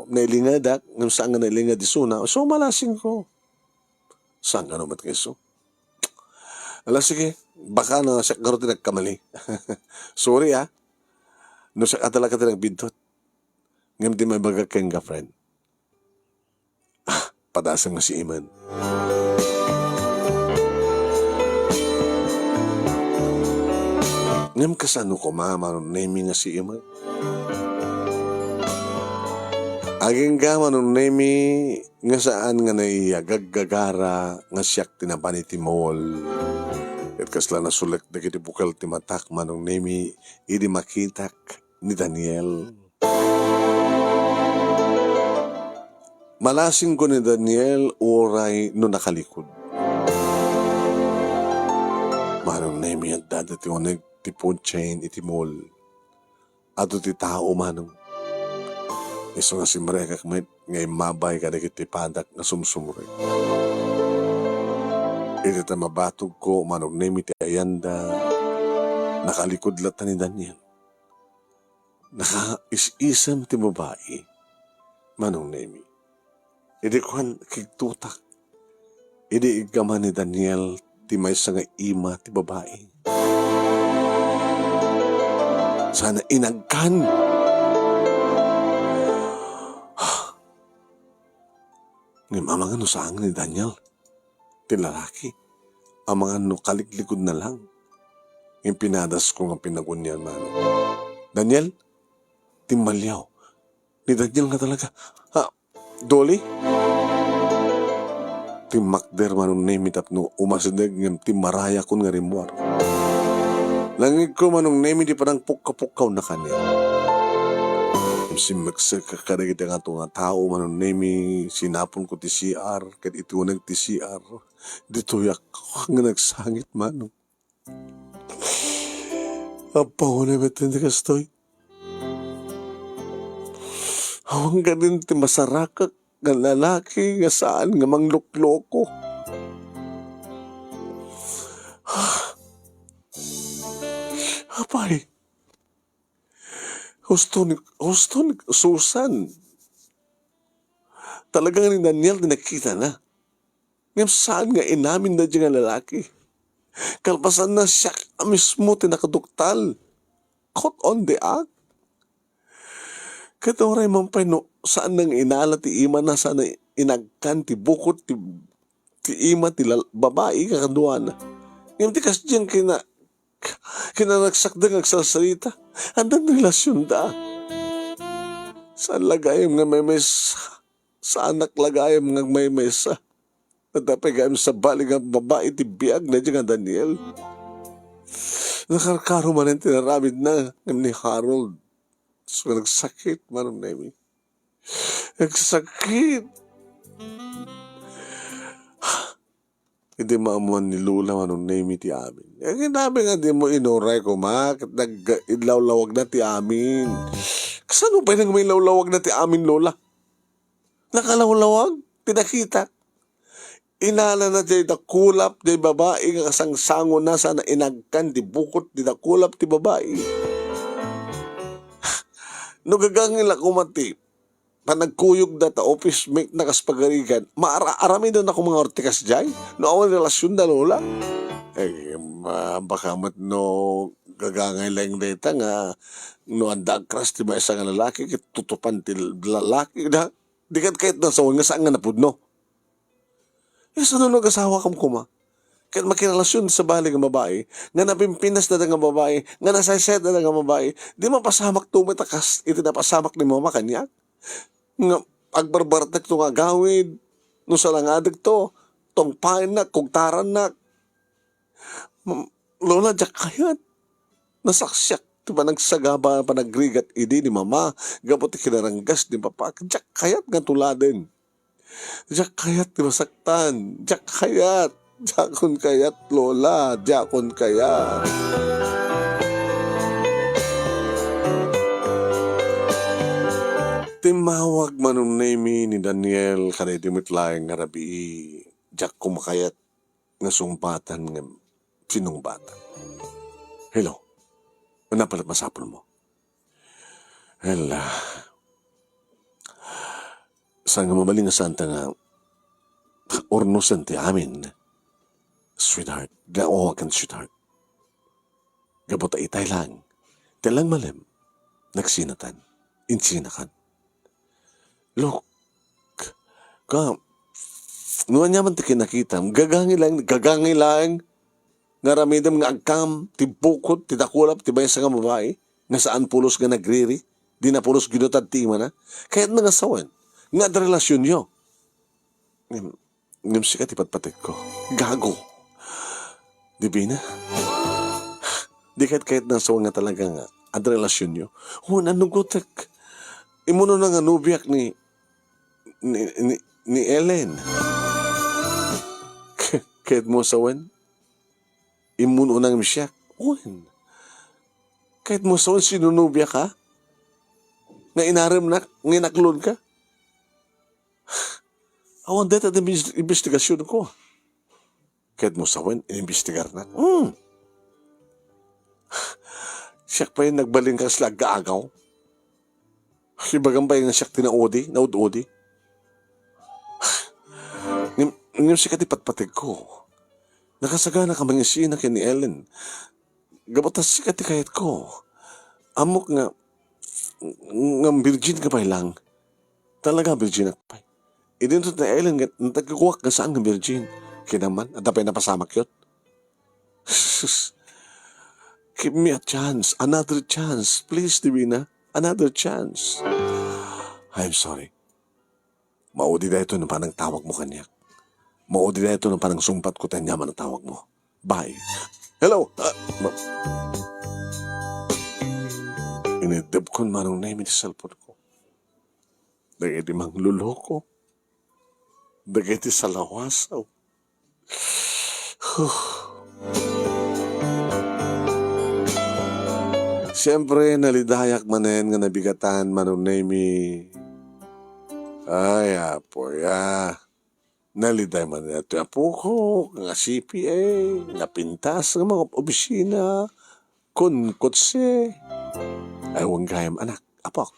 nailingadak, ng saan nga nailingad isuna, so malasing ko. Saan ka naman keso? Alam, sige, baka na siya karoon nagkamali. Sorry no siya talaga nagbidot. Ngayon di may bagag kayong friend. Padasang nga si Iman. Ngayon kasano ko naming nga si Iman. Aging ka naming nga saan nga naiyagaggagara nga siyak tinabanitimol. At kasla nasulik na kiti bukal timatak naming idi makitak ni Daniel. Malasing ko ni Daniel oray no nakalikod. Manong nemi ang dadati o nagtipon chain itimol. Ato ti tao manong. Iso nga si Maria kakmait ngay mabay ka na kitipadak na sumsumuri. Ito ta mabatog ko manong nemi ti ayanda. Nakalikod lata ni Daniel. Naka-is-isam ti babae, manong nemi. Idi kuhan kigtutak. Idi igaman ni Daniel ti may nga ima ti babae. sana inagkan. Ng mga no saan ni Daniel, tilalaki, ang mga no kaliklikod na lang. Yung pinadas ko nga pinagunyan mano. Daniel, timbalyaw. Ni Daniel nga talaga. Ha, Dolly? Timakder manong name it no umasindag ng timaraya kun nga rimwar. Langig ko manong name di parang pukka-pukkaw na kanya. Si magsakarigit nga ito nga tao manong name sinapon ko ti CR kat ituunag ti CR. Dito yak nga nagsangit manong. Apaw na betin di kastoy. Awang ganin ti masarakak nga lalaki nga saan nga manglukloko. Apay, Husto ni Susan. Talagang ni Daniel nakita na. Ngayon saan nga inamin na dyan nga lalaki. Kalpasan na siya mismo tinakaduktal. Caught on the act. Katoray mampay no, saan nang inala ti ima na saan inagkan ti bukot ti ima ti babae kakaduan na. Ngayon ti kasdyan kinanagsak da ngagsasalita. Andan relasyon da. Saan lagayam nga may sa anak lagayam nga may mesa. Natapagayam sa bali nga babae ti biag na dyan nga Daniel. Nakarkaro man ang tinaramid na ni Harold. So, nagsakit, manong Nemi. Nagsakit. Hindi maamuan ni Lula, manong Nemi, ti amin. Yung nabi nga, di mo inuray ko, nag-ilawlawag na ti amin. Kasano ba nang may lawlawag na ti amin, Lola? Nakalawlawag? Tinakita. Inala na di dakulap, di babae, nga kasangsango na sana inagkan, di bukot, di dakulap, di babae. No gagangin lang kumati, panagkuyog na ta office mate na kaspagarigan, arami doon ako mga ortikas dyan, no awan relasyon na Lola. Baka mat no gagangay lang dita nga, no andag kras ti ba isang lalaki, tutupan ti lalaki, na, di kahit na sawang nga saan nga napudno. Saan no nag-asawa kam kuma? Kahit makirelasyon sa bali ng babae, nga napimpinas na ng babae, nga nasaset na ng babae, di mapasamak tumitakas, iti napasamak ni mama kanya. Nga agbarbartak to nga gawid, no sa langadag to, tong pain na, kugtaran na. Lola, diyak kayat. Nasaksyak, di ba nagsagaba, panagrigat, idi ni mama, gabot kinaranggas, di papa, diyak kayat nga tuladin. Diyak kayat, di masaktan, diyak kayat. Jakon kayat, Lola. Jakon kayat. Timawag manong name ni Daniel kanay dimitlayang nga rabi jak kumakayat nga sumbatan nga sinungbatan. Hello. Ano pala masapol mo? Hela. Saan nga mabaling nga santa nga ornosan ti amin. Sweetheart, gaowakan sweetheart. Gabota itay lang. Tilang malim. Nagsinatan. Insinakan. Look. Nuwan niya man ti kinakita. Gagangi lang. Ngaramidam nga agkam, ti bukod, ti dakulap, ti bayas nga babae. Nga saan pulos nga nagriri. Di na pulos ginutad ti ima na. Kaya't nga sawan. Nga da relasyon nyo. Ngam siya katipatpatik ko. Gago. Di ba na? Di kahit na sawa nga talaga nga ad relasyon nyo. Nanugutak. Imuno na nga nubiyak ni Ellen. Kahit mo sawan, imuno na nga siya. Kahit mo sawan, sinunubiyak ka? Nga inarim na, nga inaklon ka? Awan dito at investigasyon ko. Kahit mo sawan, inimbestigar na. Siyak pa yung nagbaling ka sila gaagaw. Ibagang ba yung siyak tinaudi, naud-udi. Ngayon siya katipatpatig ko. Nakasagana ka mangisina kay ni Ellen. Gabatas siya katikayat ko. Amok nga virgin ka pa lang. Talaga virgin ka pa. Idin to na Ellen nga nagkakuwak nga saan nga virgin. Kinaman, at tapay napasamak yun. Give me a chance, another chance. Please, Divina, another chance. I'm sorry. Maudi na ito ng panang tawag mo kanya. Maudi na ito ng panang sumpat ko tayo naman ang tawag mo. Bye. Hello. Inidib ko manong name sa cellphone ko. Dagiti mang luloko. Dagiti sa lawasaw. Siyempre, nalidayak manen nga nabigatan manong name. Ay, apo ya. Naliday man na ito. Apo ko, nga CPA, nga pintas, nga mga opisina, kun kotse. Ay, huwag kayam anak, apok.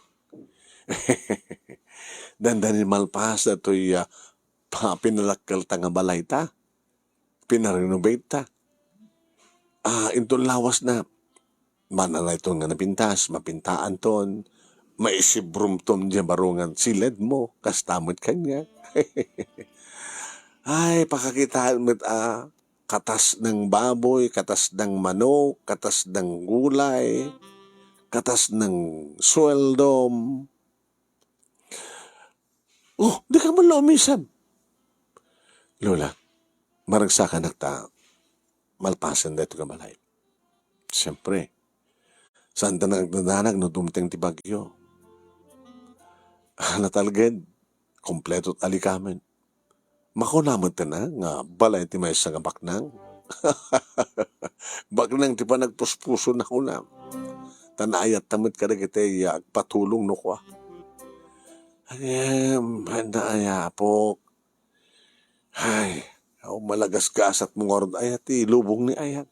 Dandanin malpas na ito'y pinalakal ta nga balay ta. Pinarenovate ta. Intong lawas na, manala ito nga napintas, mapintaan ton, maisibrum tom dyan barungan silid mo, kastamot kanya. Ay, pakakitaan mo't katas ng baboy, katas ng manok, katas ng gulay, katas ng sweldom. Oh, di ka man lumisan. Lola, maragsakan nakta, malpasan na ito ka balay. Siyempre, saan ta nagdadanag no dumteng ti bagyo? Natalged, kompleto at alikamen. Makunamot ta na nga balay ti may sa baknang. Baknang ti pa nagpuspuso na kunam. Tanayat tamit ka na kita patulong no kwa. Handa aya po. Ay, malagas-gas at mungorod ayat lubong ni ayat.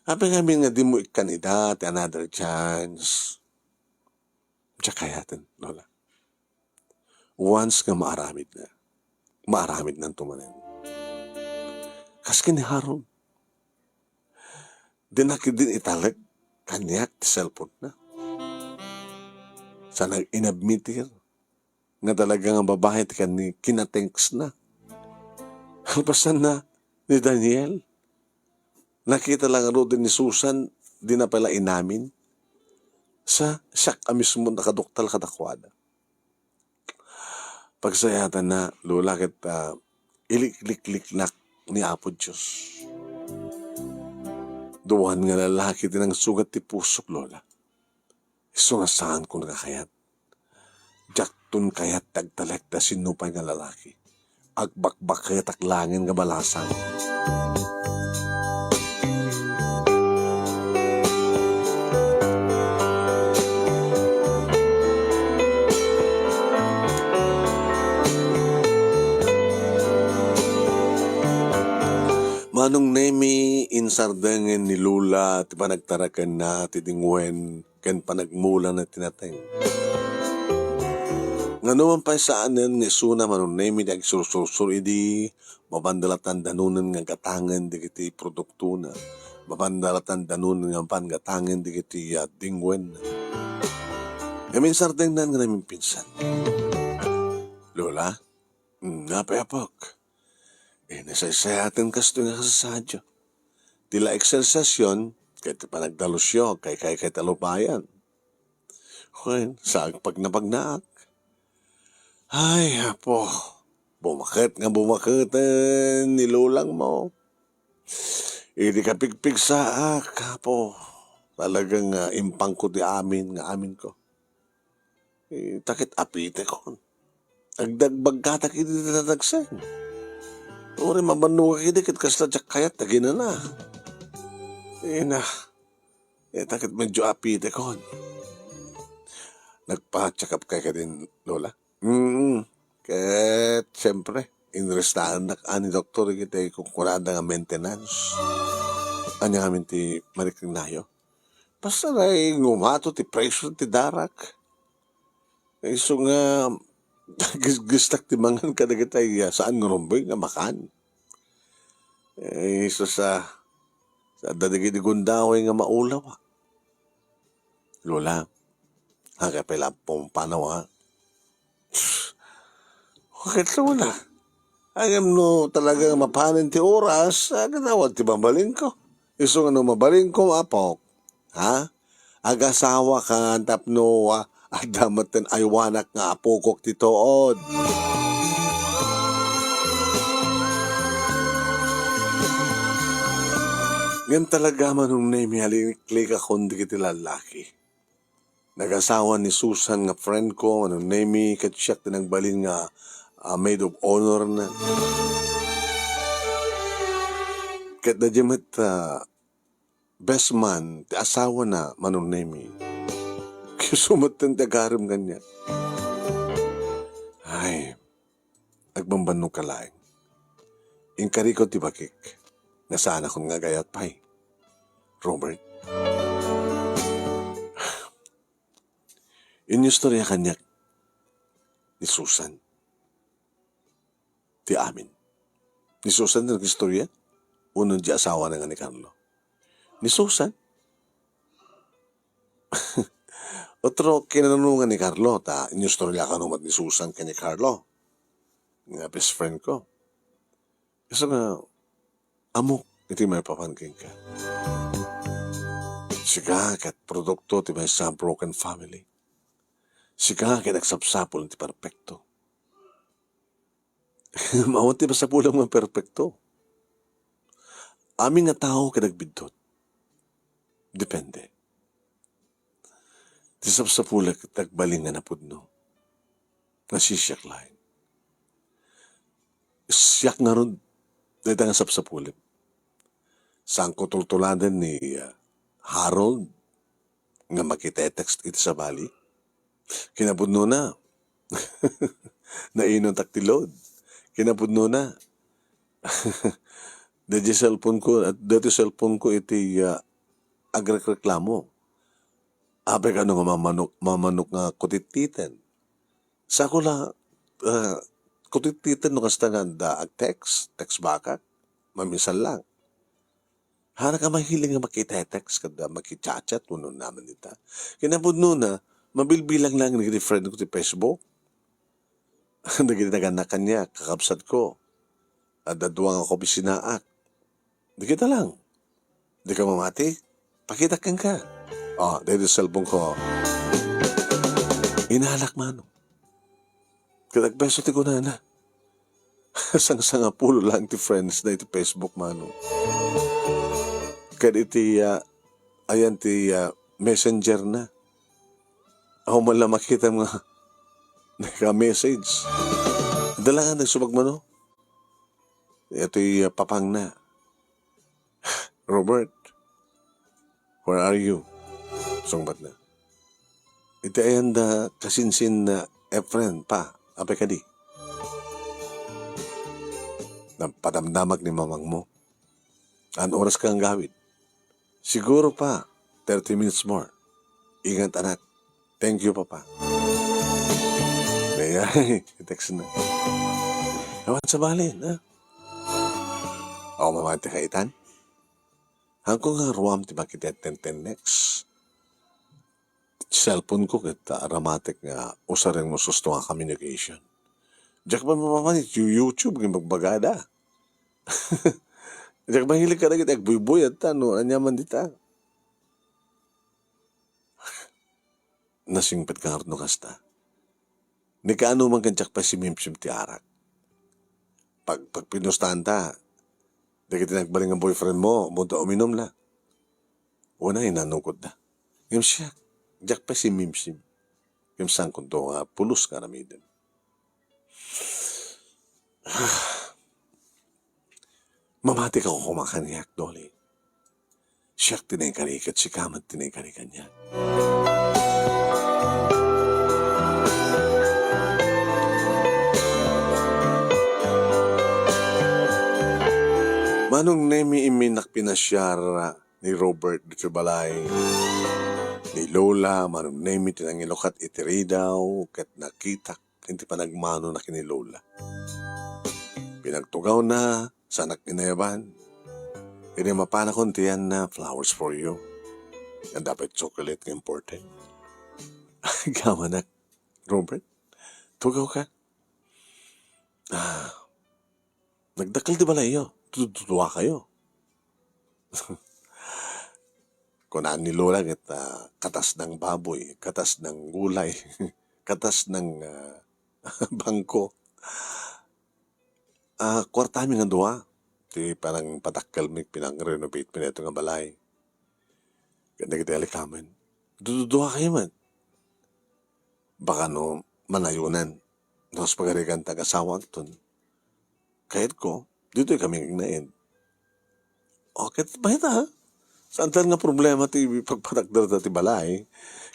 Abi ngamin nga di mo ikandidat, another chance. Tsaka yatin, Lola. Once nga maaramid ng tumanin. Kas kiniharon. Dinakid din italag, kanyak ti cellphone na. Sa nag-inadmitir, nga talaga nga babae ti kinatenks na. Halpasan na ni Daniel. Nakita lang ro din ni Susan, di na pala inamin. Siya ka mismo nakaduktal kadakwada. Pagsayatan na, Lola, kita ilik-lik-lik-nak ni Apo Diyos. Duwan nga lalaki din ang sugat ti pusok, Lola. Isungasahan ko nakakayat. Jaktun kayat tagtalekta sinupay nga lalaki. Agbakbak kaya taklangin nga balasang. Manong nemi insardengen ni Lula ti panagtarakan na ti dingwen ken panagmula na tinateng. Nga naman pa saanen ni Suna manong nemi di agsursur idi mabandalatan danunan nga gatangan di kiti produkto na mabandalatan danunan nga pangatangan di kiti dingwen. Yamin sardengan nga namin pinsan. Lola, napayapok. Nasaysayatin kasto nga kasasadyo. Tila eksersasyon, kahit panagdalusyo, kay talupayan. Kaya, saag pag napagnaak. Ay, apo, bumakit nilulang mo. Hindi ka pigpig sa apo. Talagang impang ko di amin ko. Takit apite ko. Agdagbag katak hindi natagsan. Uri mabanu ka kidikit kasla jak kayat na ginana. Takit medyo apite ko. Nagpa-check up kay ka din, Lola? Kahit siyempre, inrestahan na ani doktor kita kung kurada nga maintenance. Anya nga ti marikring nayo. Basta na ngumato ti pressure ti darak. So nga, gistak ti mangan ka na kita saan ngurumboy nga makan. So sa dadigid gundaw nga maulaw. Lola, hanggang pala pumapanaw ha. Bakit lola? Agam no talaga mapanin ti oras, aganawad ti mabaling ko. Iso nga no mabaling ko, apok. Ha? Agasawa ka, tapno, adamat ten aywanak nga apokok ti tood. Ngam talaga manong name haliniklik akong di kiti lalaki. Nag-asawa ni Susan nga friend ko, manong name katsiyak tinagbalin nga maid of honor na. Kat na jamat best man, ti asawa na manong name. Kaya sumatan tagarim ganyan. Ay, agbambanong kalaing. Inkari ko ti bakik. Nasaan akong nga gayat pa'y. Robert. Inyong storya kanyak ni Susan. Ti amin. Ni Susan na nag-istorya? Unong di asawa na nga ni Carlo. Ni Susan? Otro kinanungan ni Carlo, inyong storya ka naman ni Susan ka ni Carlo. Nga best friend ko. Kasi nga, amok, iti may papangking ka. Siga, kat produkto ti may sa broken family. Siga, kat nagsapsapol ti perfecto. Mawon ti masapulang mga perfecto. Aming nga tao kat nagbidot. Depende. Ti sapsapulang kat nagbaling nga napudno. Nasisyak lain. Siyak nga ron, dahil nga sapsapulang. Saan ko tultuladan ni Harold nga makitetext iti sa bali. Kinabudno na. Nainon taktilod. Kinabudno na. Dati cellphone ko iti agreklamo. Ape ka nga mamanok nga kutititan. Sa ko la kutititan no kasta nga text baka, mamisan lang. Hana ka mahiling nga makitetext kada makichat-chat uno naman nita. Kinabudno na, mabilbilang lang naging friend ko ti Facebook. Naging na kanya, kakabsat ko. At daduwang ako bisinaak. Di kita lang. Di ka mamati, pakitakan ka. Dahil yung cellphone ko. Inalak mano. Katagbeso ti ko na. Sang-sanga pulo lang ti friends na iti Facebook mano. Kad iti, ayan ti messenger na. Ako man lang makita mga naka-message. Dala nga nagsubag mo, no? Ito'y papang na. Robert, where are you? Sungbat na. Ito ayan kasinsin na friend pa. Ape ka di. Padamdamak ni mamang mo. An oras kang gawid. Siguro pa, 30 minutes more. Ingat anak. Thank you, Papa. Ay, text na. Ewan sa balin, ha? Ako mamati kaitan. Hangko nga ruam ti makiteten next. Cellphone ko kita aramatik nga usaring mo susto nga communication. Diyak ba mamamanit YouTube ng magbagada? Diyak ba hilig ka na kita agbuy-buy at anyaman dita? Nasingpit ka nga no kasta. Ni kaano man kanyak pa si Mimsim ti arak. Pag pinustahan ta, di kita nagbaling ang boyfriend mo, munta uminom na. Una, inanukod na. Ngayon siya, jak pa si Mimsim. Ngayon saan kung to, pulos ka namidin. Mamati ka ko kumakaniyak, Dolly. Siyak tinay-karikat, si Kamat tinay-karikat niya. Manong nemi iminak pinasyar ni Robert dito balay. Ni Lola, manong nemi tinangilokat itiri daw, kat nakita, hindi pa nagmano na kini Lola. Pinagtugaw na, sanak inayaban. Ini mapana kontiyan na flowers for you. Ang dapat chocolate ng important. Gama na, Robert. Tugaw ka. Nagdakal di ba layo? Tutuwa kayo. Kunaan ni Lola at katas ng baboy, katas ng gulay, katas ng bangko. Kwarta mi nga duwa. Ti parang patakal mi pinang-renovate mi na ito nga balay. Ganda kita alikaman. Duduwa kayo man. Baka no, manayunan. Tapos pagarikan tag-asawa ton. Kahit ko, dito kami ignain. Okay, bahita ha? Saan nga problema ti pagpatakdar ti balay?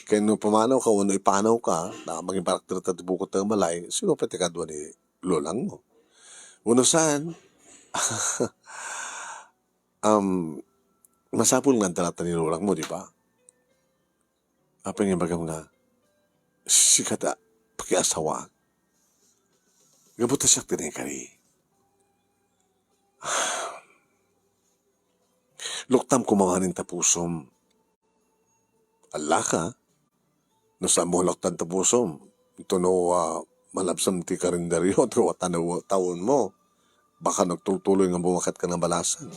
Kaya no pamanaw ka, no ipanaw ka, na maging parakdar ti bukot ng balay, sino pati kadwa ni lolang mo? Uno saan, masapul nga talata ni lolang mo, di ba? Apa yung bagam nga, sikata, pakiasawa. Gabuta siya tinikari. Luktam kumanganin tapusom. Allah ka, no sa mo luktan tapusom. Ito no, malabsam ti karinderyo, ito taon mo. Baka nagtutuloy nga bumakat ka ng balasan.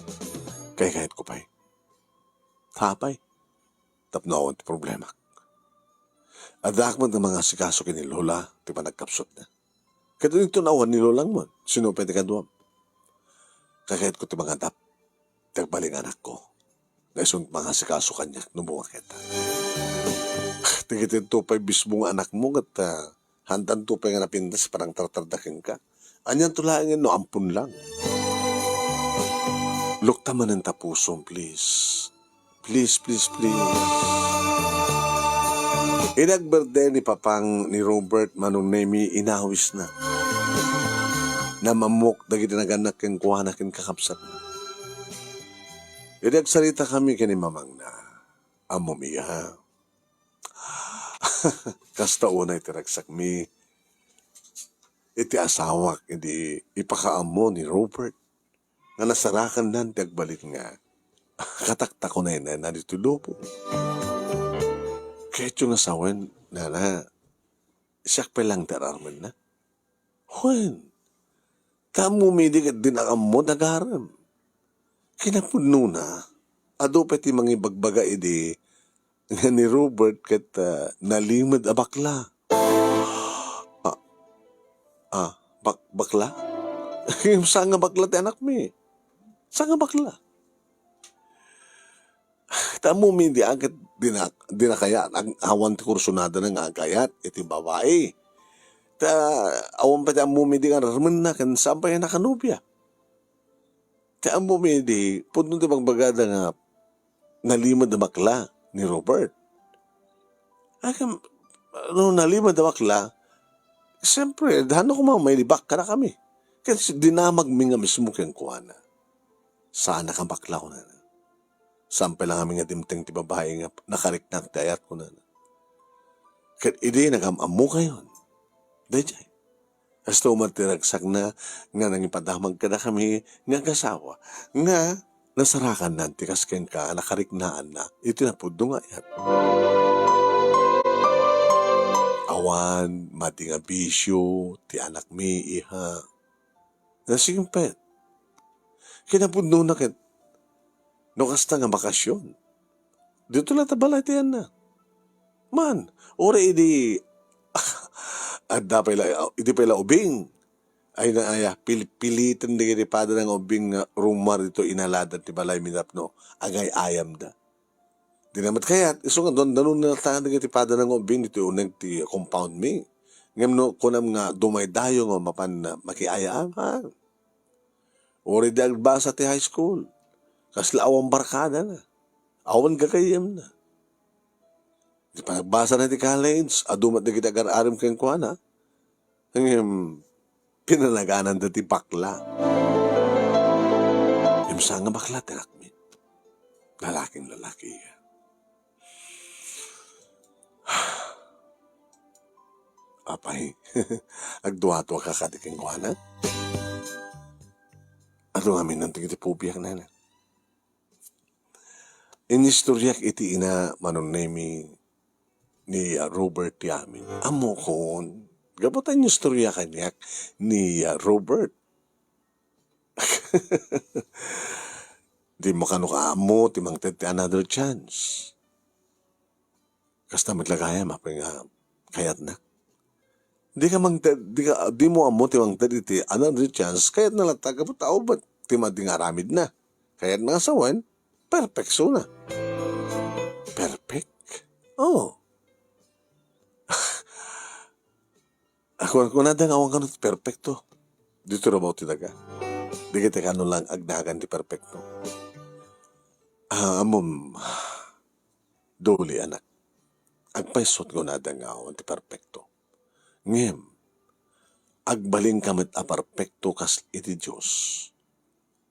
Kaya kahit ko pa'y. Hapay. Tapnawan ti problema. Adakman ng mga sikaso kini Lola, ti pa nagkapsot na. Kaya dito nawan ni Lolang mo, sino pwede ka duwam. Kaya kahit ko ti mga dap, tagbaling anak ko, na isang mga sikaso kanya, numuwakit. Tigitin to pa'y bismong anak mo, at handan to pa'y nga napindas, parang tartardakin ka. Anyan tulangin, no, ampun lang. Luktaman ng tapusom, please. Please, please, please. Inagberde ni Papang ni Robert Manunemi inawis na. Namamok dagiti naganak ken kuhanak ken kakapsat na. Inagsalita kami kini mamang na. Amumiya. Kasta unay tiragsak mi. Iti asawak, iti ipakaamo ni Robert. Nga nasarakan nan tiagbalik nga. Katakta ko na yun na naditulo po. Kahit yung asawan na siyak pa lang dararman na. Juan, tamo midig at dinakam mo nagaram. Kinapuno na. Ado pati mga ibagbaga idi nga ni Robert kat nalimad a bakla. Bakla? Yung saan nga bakla ti anak mi? Saan nga bakla? Tamo mi di agad dinakayat. Ang awan ti kursunada ng agayat, iti babae. Awan pa ti amumi di nga rarman na, kan saan pa yan nakanubya. Ti amumi di, punto ti magbagada nga nalimad na bakla ni Robert. Nalimad na bakla, siyempre, dahano ko mga may libak ka na kami. Kasi dinamag mi nga mismo keng kuha na. Sana ka bakla ko na. Sampai lang kami nga dimteng ti babae nga nakariknak ti ayat ko na. Kat ide nagamamu kayon. Dayjay. Hasta umatiragsak na nga nangipadamag ka na kami nga kasawa. Nga nasarakan nanti kasken ka nakariknaan na. Ito na po nga yan. Awan, mati nga bisyo, ti anak mi iha. Nasigimpet. Kinapundo na kat no kasta nga bakasyon. Dito lang tabalay tiyan na. Man, ora idi idi pala ubing. Ay na aya, pilitan di pada ng ubing rumar dito inaladan ti balay minapno. Agay ayam da. Di namat kayat, iso nga doon na tahan di pada ng ubing dito unang ti compound mi. Ngam no kunam nga dumay dayo nga mapan na makiayaan. Ora di agbasa ti high school. Kasla awang barkada na. Awan kakayam na. Di pa nagbasa na ti college, adumat na kita agar-arim kang kuha na. Ang pinanaganan na ti bakla. Yung nga bakla, tinakmin. Lalaking lalaki. Apay, agduwa-tuwa kakatiking kuha na. Ano nga minanting iti pubiyak na na. inistoryak iti ina manunemi ni Robert yamin. Amo kon, gabutan yung istorya kanyak ni Robert. Di mo kanuka amo, timang tete another chance. Kasta maglagaya, mapay nga, kayat na. Di mo amo, timang tete another chance, kayat na lang taga tao, ba't timading aramid na. Kayat na asawan, perfect so na. Perfect? Oh. Ako na dang awang kanot perfecto. Dito na ba tinaga? Di kita kano lang agnagan di perfecto. Amom, doli anak. Agpaisot ko na dang awang di perfecto. Ngem, agbaling kamit a perfecto kas iti Diyos.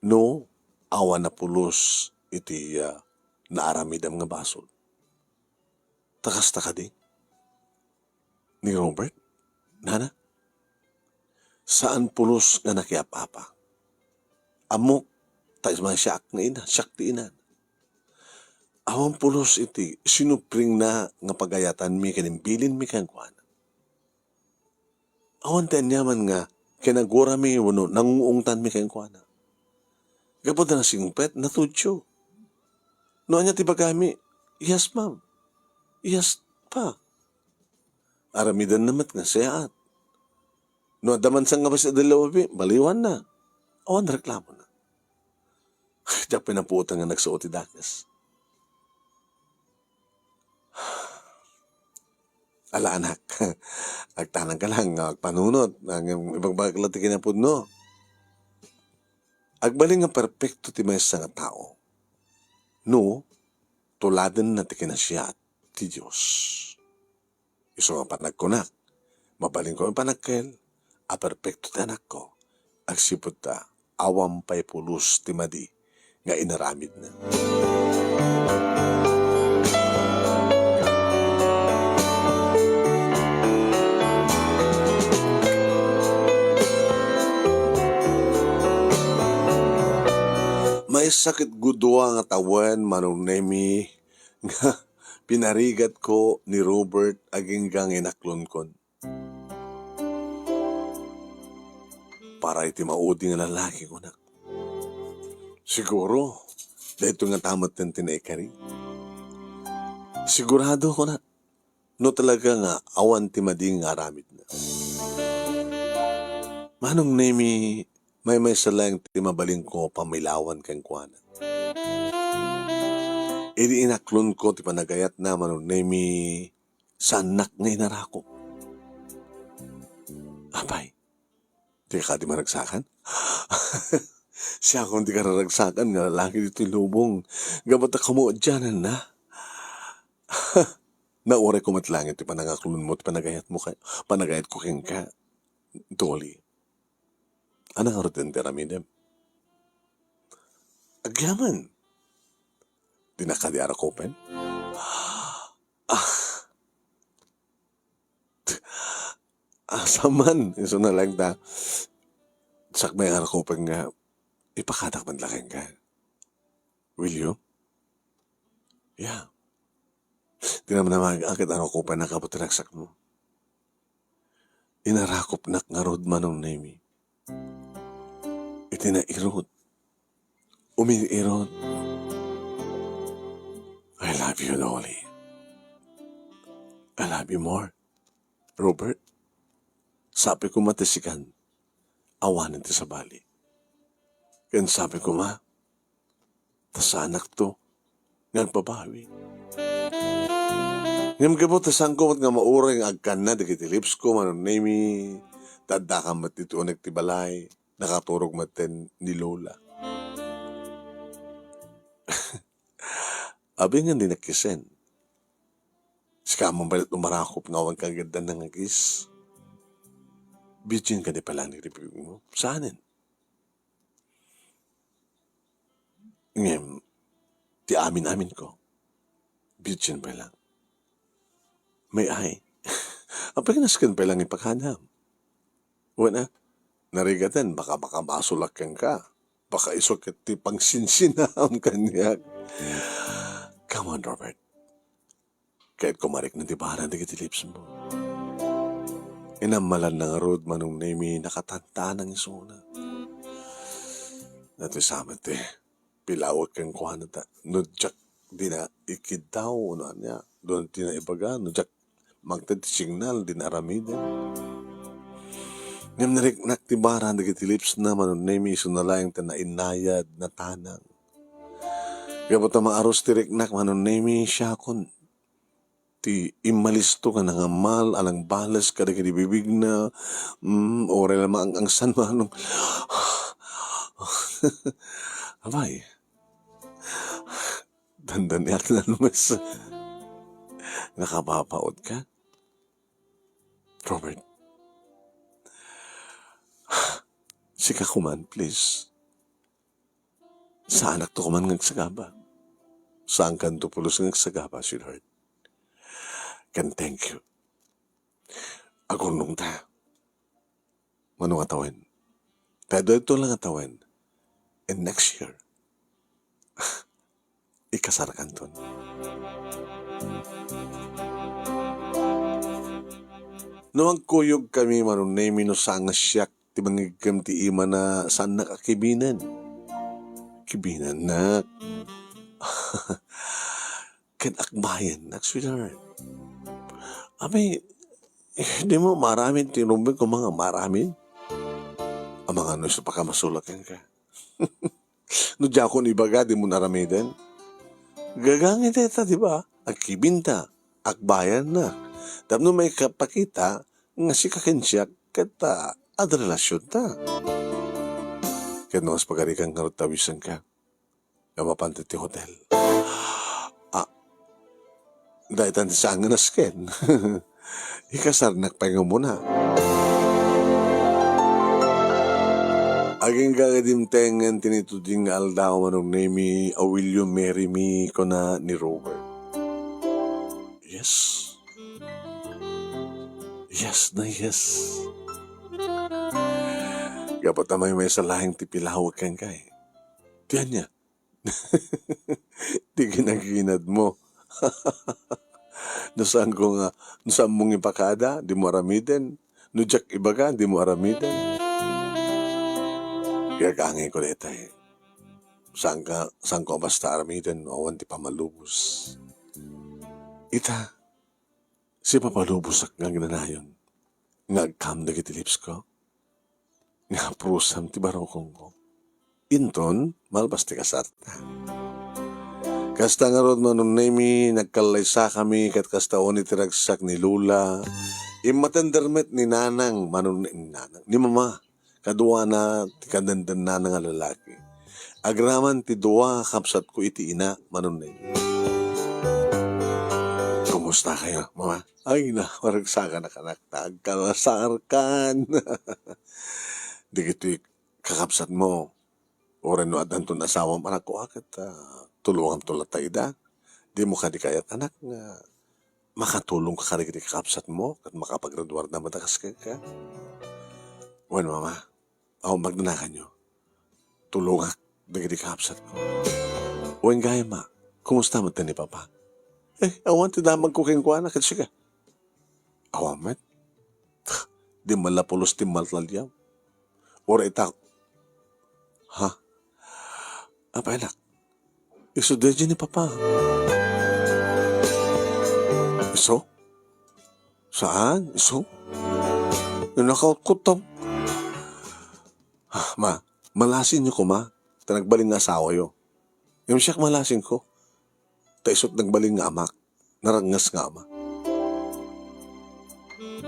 No, awa na pulos iti naaramidam nga basol. Takas ka di? Ni Robert? Nana? Saan pulos nga nakiapapa? Amok, tayo mga siyak ti inan. Awan pulos iti, sinupring na nga pagayatan mi kanimbilin mi kang kwan. Awan tayo niyaman nga, kinagura mi wano, nanguungtan mi kang kwan. Gapod na singpet, natudyo. No, anya ti bagami, yes ma'am, yes pa. Aramidan namat nga siyaat. No, daman sang nga ba sa dalawabi, baliwan na. Awan reklamo na. Diyak pinaputang nga nagsuot ti dakas. Ala anak, agtanang ka lang, agpanunod, ang ibang bagla ti kinapod no. Agbaling nga perfecto ti may nga tao. No, tuladen na ti kinasiyat ti Diyos. Iso nga panagkunak, mabaling ko ang panagkel, a perfecto ti anak ko, agsipot ta, awam pa'y pulos ti madi, nga inaramid na. May sakit gudwa nga tawan manunemi nga pinarigat ko ni Robert aging gang inaklon kon. Para iti maudi nga lalaki ko na. Siguro, dahito nga tamat ng tinaikari. Sigurado ko na, no talaga nga awan ti mading aramid na. Manong nemi, may salang ti mabaling ko pamilawan kang kuana. Idi inaklon ko ti panagayat na manong nemi sa anak nga inarakop. Abay, di ka di maragsakan? Siya kung di ka raragsakan nga lalaki dito lubong. Gabat na kamo dyanan na. Naure ko matlangit ti panangaklon mo ti panagayat mo kay panagayat ko king ka. Doli. Anang arutin ti ramidem? Agyaman. Di na ka di arakopen? Saman. Iso na lang ta. Sakmay arakopen nga ipakatak man laking ka. Will you? Yeah. Di naman naman akit arakopen na kaputinaksak mo. Inarakop nak nga rod manong nemi. Iti na irod. Umi-irod. I love you, Dolly. I love you more. Robert, sabi ko matisikan, awanin ti sa bali. Kaya sabi ko ma, sa anak to, nagbabawi. Ngam gabot tasang ko nga mauring agkan na, dikiti lips ko, manong nemi, tadakam matituonek ti balay, nakaturog maten ni Lola. Abi nga din nakisen. Sikamang balit umarakop nga awang kaganda ng agis. Bitchin ka di pala ni review mo. Saanin? Ngem, ti amin-amin ko. Bitchin pa lang. May ay. Apag naskan pa lang ipaghanam. Wana, narigatan, baka masulak kang ka. Baka isok ti pangsinsinam kanyak. Come on, Robert. Kahit kumarik na di ba na di lips mo. Inamalan ng road manong nemi nakatanta ng isuna. Nato samat pilawag kang kuha na ta. Nudjak di na ikid daw. Ano niya. Doon di na ibaga. Nudjak magtad signal di na aramida. Ngam narik naktibaran di lips na manong nemi sunalayang ta na inayad na tanang. Kapag ta maaros tirik nak manong nemi siya kun ti imalisto ka ng amal alang balas kada kadi bibig na oray lamang ang san manong abay dandan yat na mas nakapapaod ka Robert sika kuman please sa anak to kuman ngagsagaba saan kan to pulos ngagsagaba sweetheart can thank you. Ako nung ta. Manong atawin. Pero ito lang atawin. And next year, ikasar kanton. Noang kuyog kami manong nemi no sang siyak ti mangigam ti ima na saan nakakibinan. Kibinan na. Kan akbayan nak sweetheart. Abi, hindi mo maraming tinumbig ko mga maraming. Ang mga ano sa pakamasulakan ka. No diya ko ni baga, di mo naramidan. Gagangin ita, di ba? Akibinta, akbayan na. Tapos no may kapakita, nga si kakinsyak, kata ad relasyon ta. Kaya no, as pagarikan nga tawisan ka, kamapante ti hotel. Dahil tanti sa ang nasken. Ikasar nakpahinga mo na. Aging kagadimtengan tinituding aldaw manong nemi a will you marry me ko na ni Robert. Yes. Yes na yes. Kapag tamay may salahing tipilawag kang kay. Tiyan niya. Di ginaginad mo. Nasaan ko nga, nasaan mong ipakada, di mo aramiden. Nujak ibaga, di mo aramiden. Kaya kaangin ko dito Saan ko basta aramiden, awan di pa malubos. Ita, si papalubos ak nga ginanayon. Ngagkam na lips ko. Nga prusam ti barokong ko. Inton, malbas ti kasarta. Kasta nga rod manong nemi, nagkalaysa kami kat kasta o ni tiragsak ni Lula. Imatendermet ni Nanang, ni Mama. Kadua na ti kandandan na nga lalaki. Agraman ti dua kapsat ko iti ina, manong nemi. Kumusta kayo, Mama? Ay na, waragsakan na kanak, tagkalasarkan. Di kiti kakapsat mo. Oren no adan to asawa man ako akat tulungan to latay da. Di mo ka di kayat anak nga makatulong ka karigiti kakapsat mo at makapagraduar na matakas ka. Bueno, Mama, ako magnanakan nyo. Tulungan na giti kakapsat ko. Wen gaya ma, kumusta mo ni Papa? Awan ti damag ko kayong kuha na kasi ka. Awan met. Di malapulos ti maltalyaw. Ora itak. Ha? Apa enak? Iso deje ni Papa. Iso? Saan? Iso? Yung nakautkutom. Ma, malasin niyo ko, Ma. Tanagbaling nga asawa yo. Yung siyak malasin ko. Taisot nagbaling nga amak. Narangas nga ama.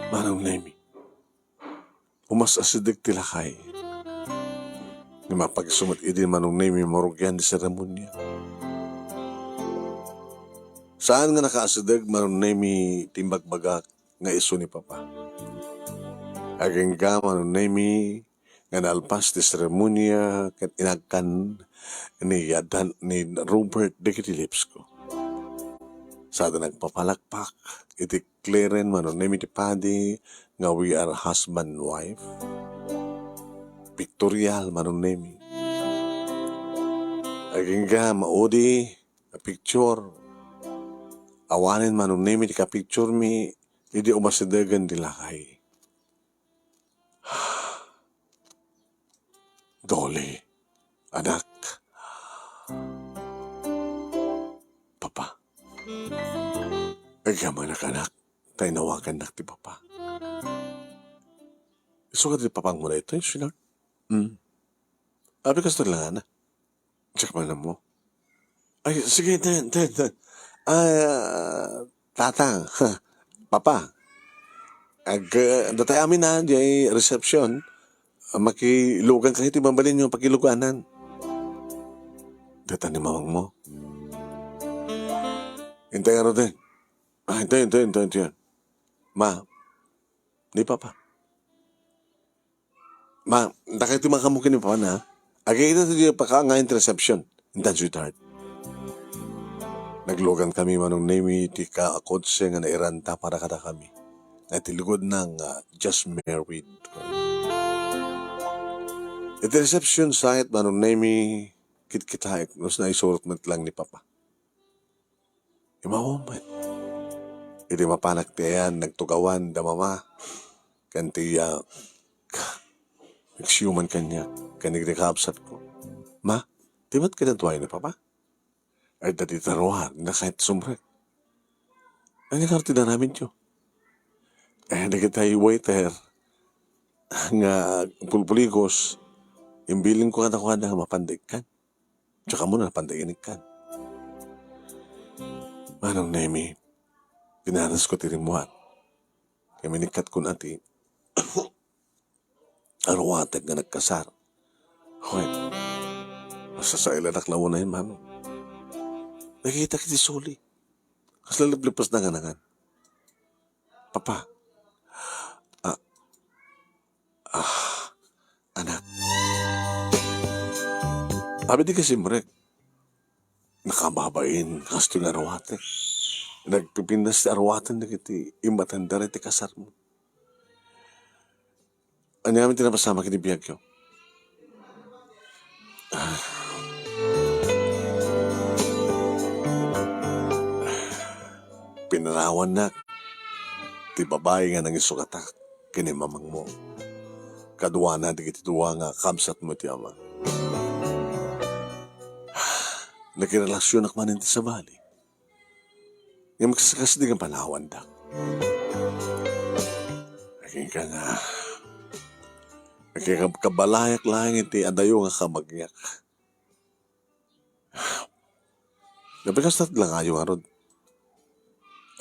Manong nemi. Umas asidig tilakay. Nga mapagsumat idin manong nemi marugyan di seremonya. Saan nga nakaasidig manong nemi timbagbagak nga iso ni Papa. Aging ka manong nemi nga nalpas di seremonya kat inagkan ni Robert de lips ko. Sada nagpapalakpak, itikleren manong nemi ti Padi nga we are husband and wife. Pictorial manong nemi. Aging ka maudi, a picture, Awanin manong name di ka picture mi, hindi umasidagan di lakay. Dole, anak, papa. Agyaman anak, tayo nawagan nak ti papa. Isuka di papang mo na ito, sweetheart. Abi kas lang na. Check man na mo. Ay, sige, ten. Tatang, papa. Datay amin na, di reception. Makilugan kahit ibambalin yung pakiluganan. Data ni mamang mo. Hintay ano din. Hintay. Ma, ni papa. Ma, nakay timang kamukin ni papa na. Agay ito di pa ka ngayon reception. Hintan, sweetheart. Naglugan kami manong name ti ka akotse nga nairanta para kada kami. Natilugod ng just married. Iti reception site manong name kit-kitahik nus na isurot mat lang ni papa. Imawaman. Iti mapanak tiyan nagtugawan da mama. Kanti nagsiuman kanya. Kanignikapsat ko. Ma, di ba't kinatuay ni papa? Ay dati taruhan na kahit sumrek. Ay nakarti na namin yun. Nagitay waiter nga pulpuligos. Imbiling ko kada mapandig kan. Tsaka mo na napandiginig kan. Manong nemi, pinaras ko tiringmuhan. Kaya minikat ko nati. Arwatag nga nagkasar. Hoy, masasailan aklaw na yun, mamo. Nakikita kiti suli. Kas laliplipas na nga. Papa. Anak. Abi di kasi mrek. Nakababain. Kasto yung arwate. Nagpipinas ti arwatan na kiti. Imatanda rin ti kasar mo. Ano namin tinapasama kiti biyag ko? Pinarawan na. Ti babae nga nang isukatak. Kini mamang mo. Kadwa na di kiti duwa nga kamsat mo ti ama. Nakirelasyon akman ti sa bali. Yung magsasakas di kang panawan dak. Naging ka nga. Naging kabalayak lang iti adayo nga kamagyak. Nabikas tat lang ayo nga rod.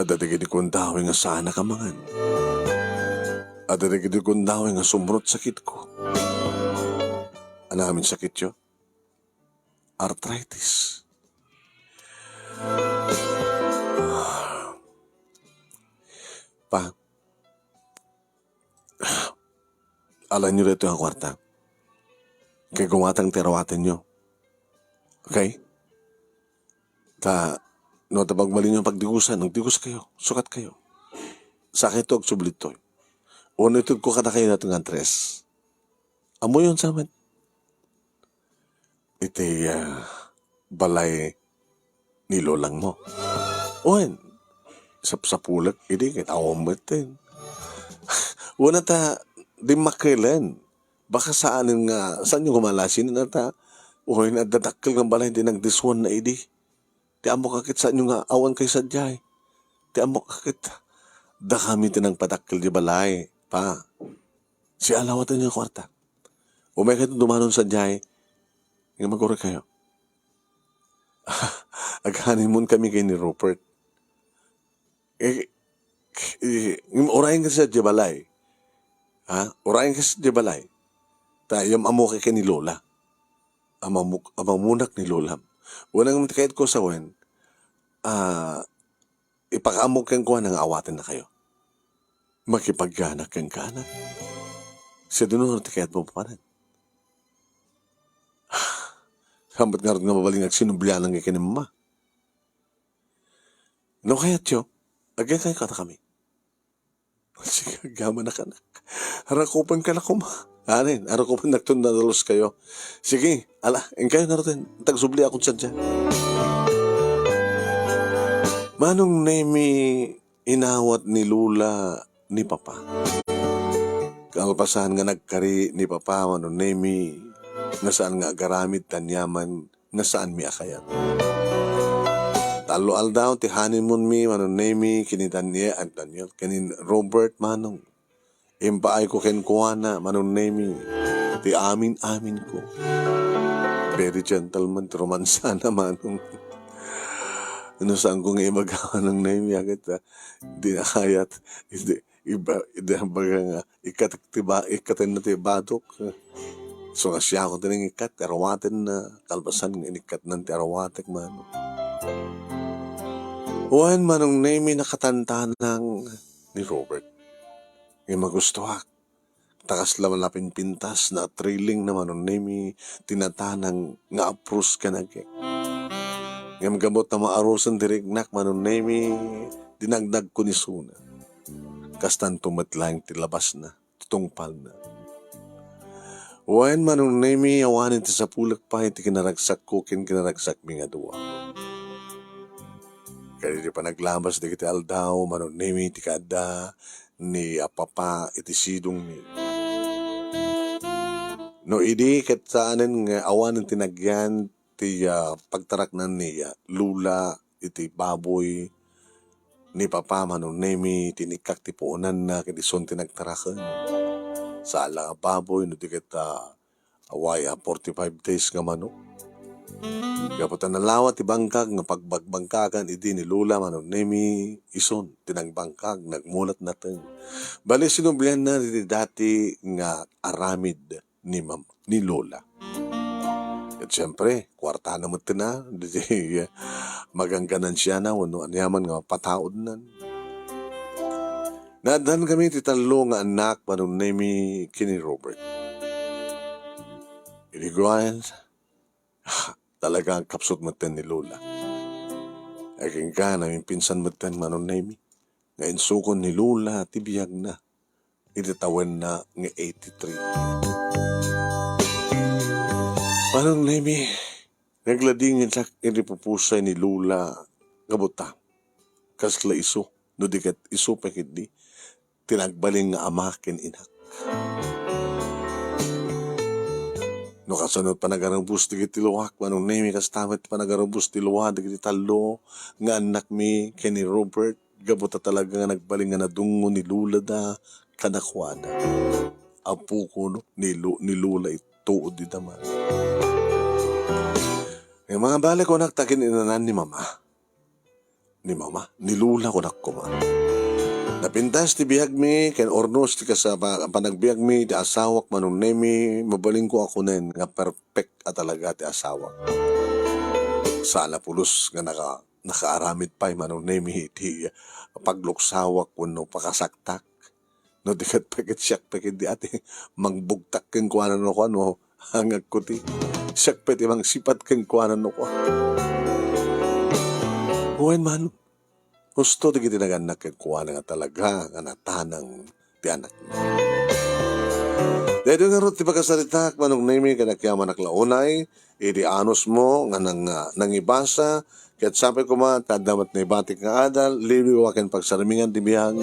At datigid ikong dawin nga sana kamangan. At datigid ikong dawin nga sumrot sakit ko. Anamin sakit yo? Arthritis. Pa, alam nyo rito ang kwarta. Kaya gumatang tirawatin nyo. Okay? No, tabag mali nyo pagdigusan, nagdigus kayo, sukat kayo. Sakit to, sublit to. Una ito ko kada kayo natin ang tres. Amo yun sa amin. Iti balay ni lolang mo. Oen, sa pulag, hindi, kita awamitin. Una di makilan. Baka saan yung kumalasin na oen, nadadakil ng balay, hindi nagdiswan na idi. Ti amo kakit sa inyo nga awan kay sadyay. Ti amo kakit da kami tinang patakil di balay. Pa, si alawatan niya kwarta. Umay kayo dumanon sadyay. Nga magura kayo. Aghanin mo kami kay ni Rupert. Urayin ka sa di balay. Ha? Urayin ka sa di balay. Tayong amo kay ni Lola. Amamunak ni Lola. Unang matikait ko sa wen, ipakaamok kang kuha nang awatin na kayo. Makipagganak kang kanak. Sa dunong matikait mo pa rin. Sambat nga rin nga mabaling agsinublia ng ikin ni mama. No kaya tiyo, agyan kayo kata kami. Sige, gaman na kanak. Harakupan ka na kuma. Anin, harakupan nagtundadalos kayo. Sige, kayo na rin. Tagsubli akong sadya. Manong Nemi inawat ni Lula ni Papa. Kalpasan nga nagkari ni Papa manong Nemi nga saan nga agaramid tanyaman nga saan mi akayat. Talo aldaw ti honeymoon mi manong Nemi kini Daniel kini Robert manong. Impaay ko ken kuana manong Nemi ti amin ko. Very gentleman ti romansa na manong. Ano saan ko nga imagawa ng Nemi agad di na kayat iba baga nga ikatin na ti badok. So nga siya ko din ikat arawatin na kalbasan nga inikat ng ti arawatek manong. Uwan manong Nemi nakatantahan ng ni Robert. Nga magustuhak. Takas laman lapin pintas na thrilling na manong Nemi tinatanang nga approach ka naging. Ngam gamot na maarusan dirignak manong Nemi dinagdag ko ni Suna. Kastan tumatlang tilabas na, tutungpal na. Uwan manong Nemi awanin ti sa pulak pa iti kinaragsak ko kinaragsak mi nga duwa. Kaya di pa naglabas di kiti aldaw manong Nemi ti kada ni Papa iti sidong mi. No idi kat saanen nga awanin tinagyan ti pagtarak na niya Lula iti baboy ni Papa manong Nemi tinikak ti puunan na kiti son tinagtarakan sa ala baboy no tiket away 45 days nga manok kaputan nalawat ti bangkag nga pagbagbangkagan idi ni Lula manong Nemi ison tinagbangkag nagmulat natin bali sinublihan na dati nga aramid ni Lola. At siyempre, kwarta naman na, magangganan siya na, ano anyaman nga pataod na. Nadhan kami titalo nga anak manong Nemi kini Robert. Iliguan, talagang kapsot maten ni Lola. Aking ka namin pinsan maten manong Nemi. Ngayon sukon ni Lola, tibiyag na. Ititawan na nga 83. Manong Nemi, nagladingin sa inipupusay ni Lula kabuta. Kasla iso, no dikat iso pekit di, tinagbaling nga amakin inak. No kasunod panagarambus di kitiluwak, manong Nemi kastamat panagarambus tiluwa di kitalo, nga anak mi kini Robert, gabuta talaga nga nagbaling nga nadungo ni Lula da kanakwada. Apo ko no, ni Lula ituod di daman. Yung mga balik ko nagtakin inanan ni Mama. Ni Lula ko nakuma. Napintas ti biyag mi, ken ornos ti kasaba, panagbiag mi, ti asawak manong Nemi, mabaling ko ako nen, nga perfect at talaga ti asawak. Sana pulos nga nakaaramid pa manong Nemi, ti pagluksawak kuno pakasaktak. No, dikat pagkat siyak pagkat di ate, mangbugtak ken kuanan ko ano, hangag ko ti. Siyak pati mang sipat keng kuanan ko. Huwag man, gusto di kitinagan keng kuanan nga talaga nga natanang ti anak mo. Dahil nga rin ti pagkasalitak manong Nemi kanakyaman naklaunay, idi anos mo nga nangibasa, kaya't sabi ko tadamat na ibatik nga adal, liwiwakan pagsaramingan ti biyang,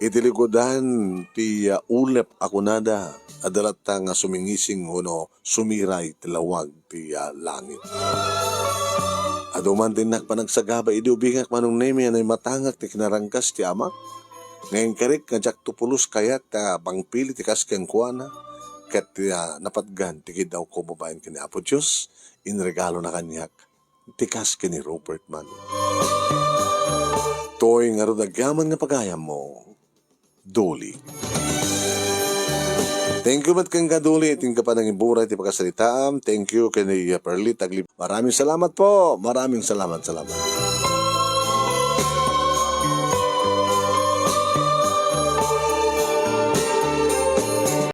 itilikodan ti ulep ako nada, adalat nga sumingising no sumiray tilawag ti langit. Aduman din nakpanagsagaba, idi ubingak manong Nemi anay matangak ti kinarangkas ti amak. Ngayon karik nga jak tupulos kayat pangpili ti kaskeng kuana, kat napatgan ti kidaw ko babaen kini Apo Diyos, inregalo na kanyak tikas kini Robert man. Toy nga rodagyaman nga pagayam mo, Dolly. Thank you mat kang kaduli, iting ka pa ng iburay ti pagkasalitaam. Thank you kini Perli Taglip. Maraming salamat po. Maraming salamat.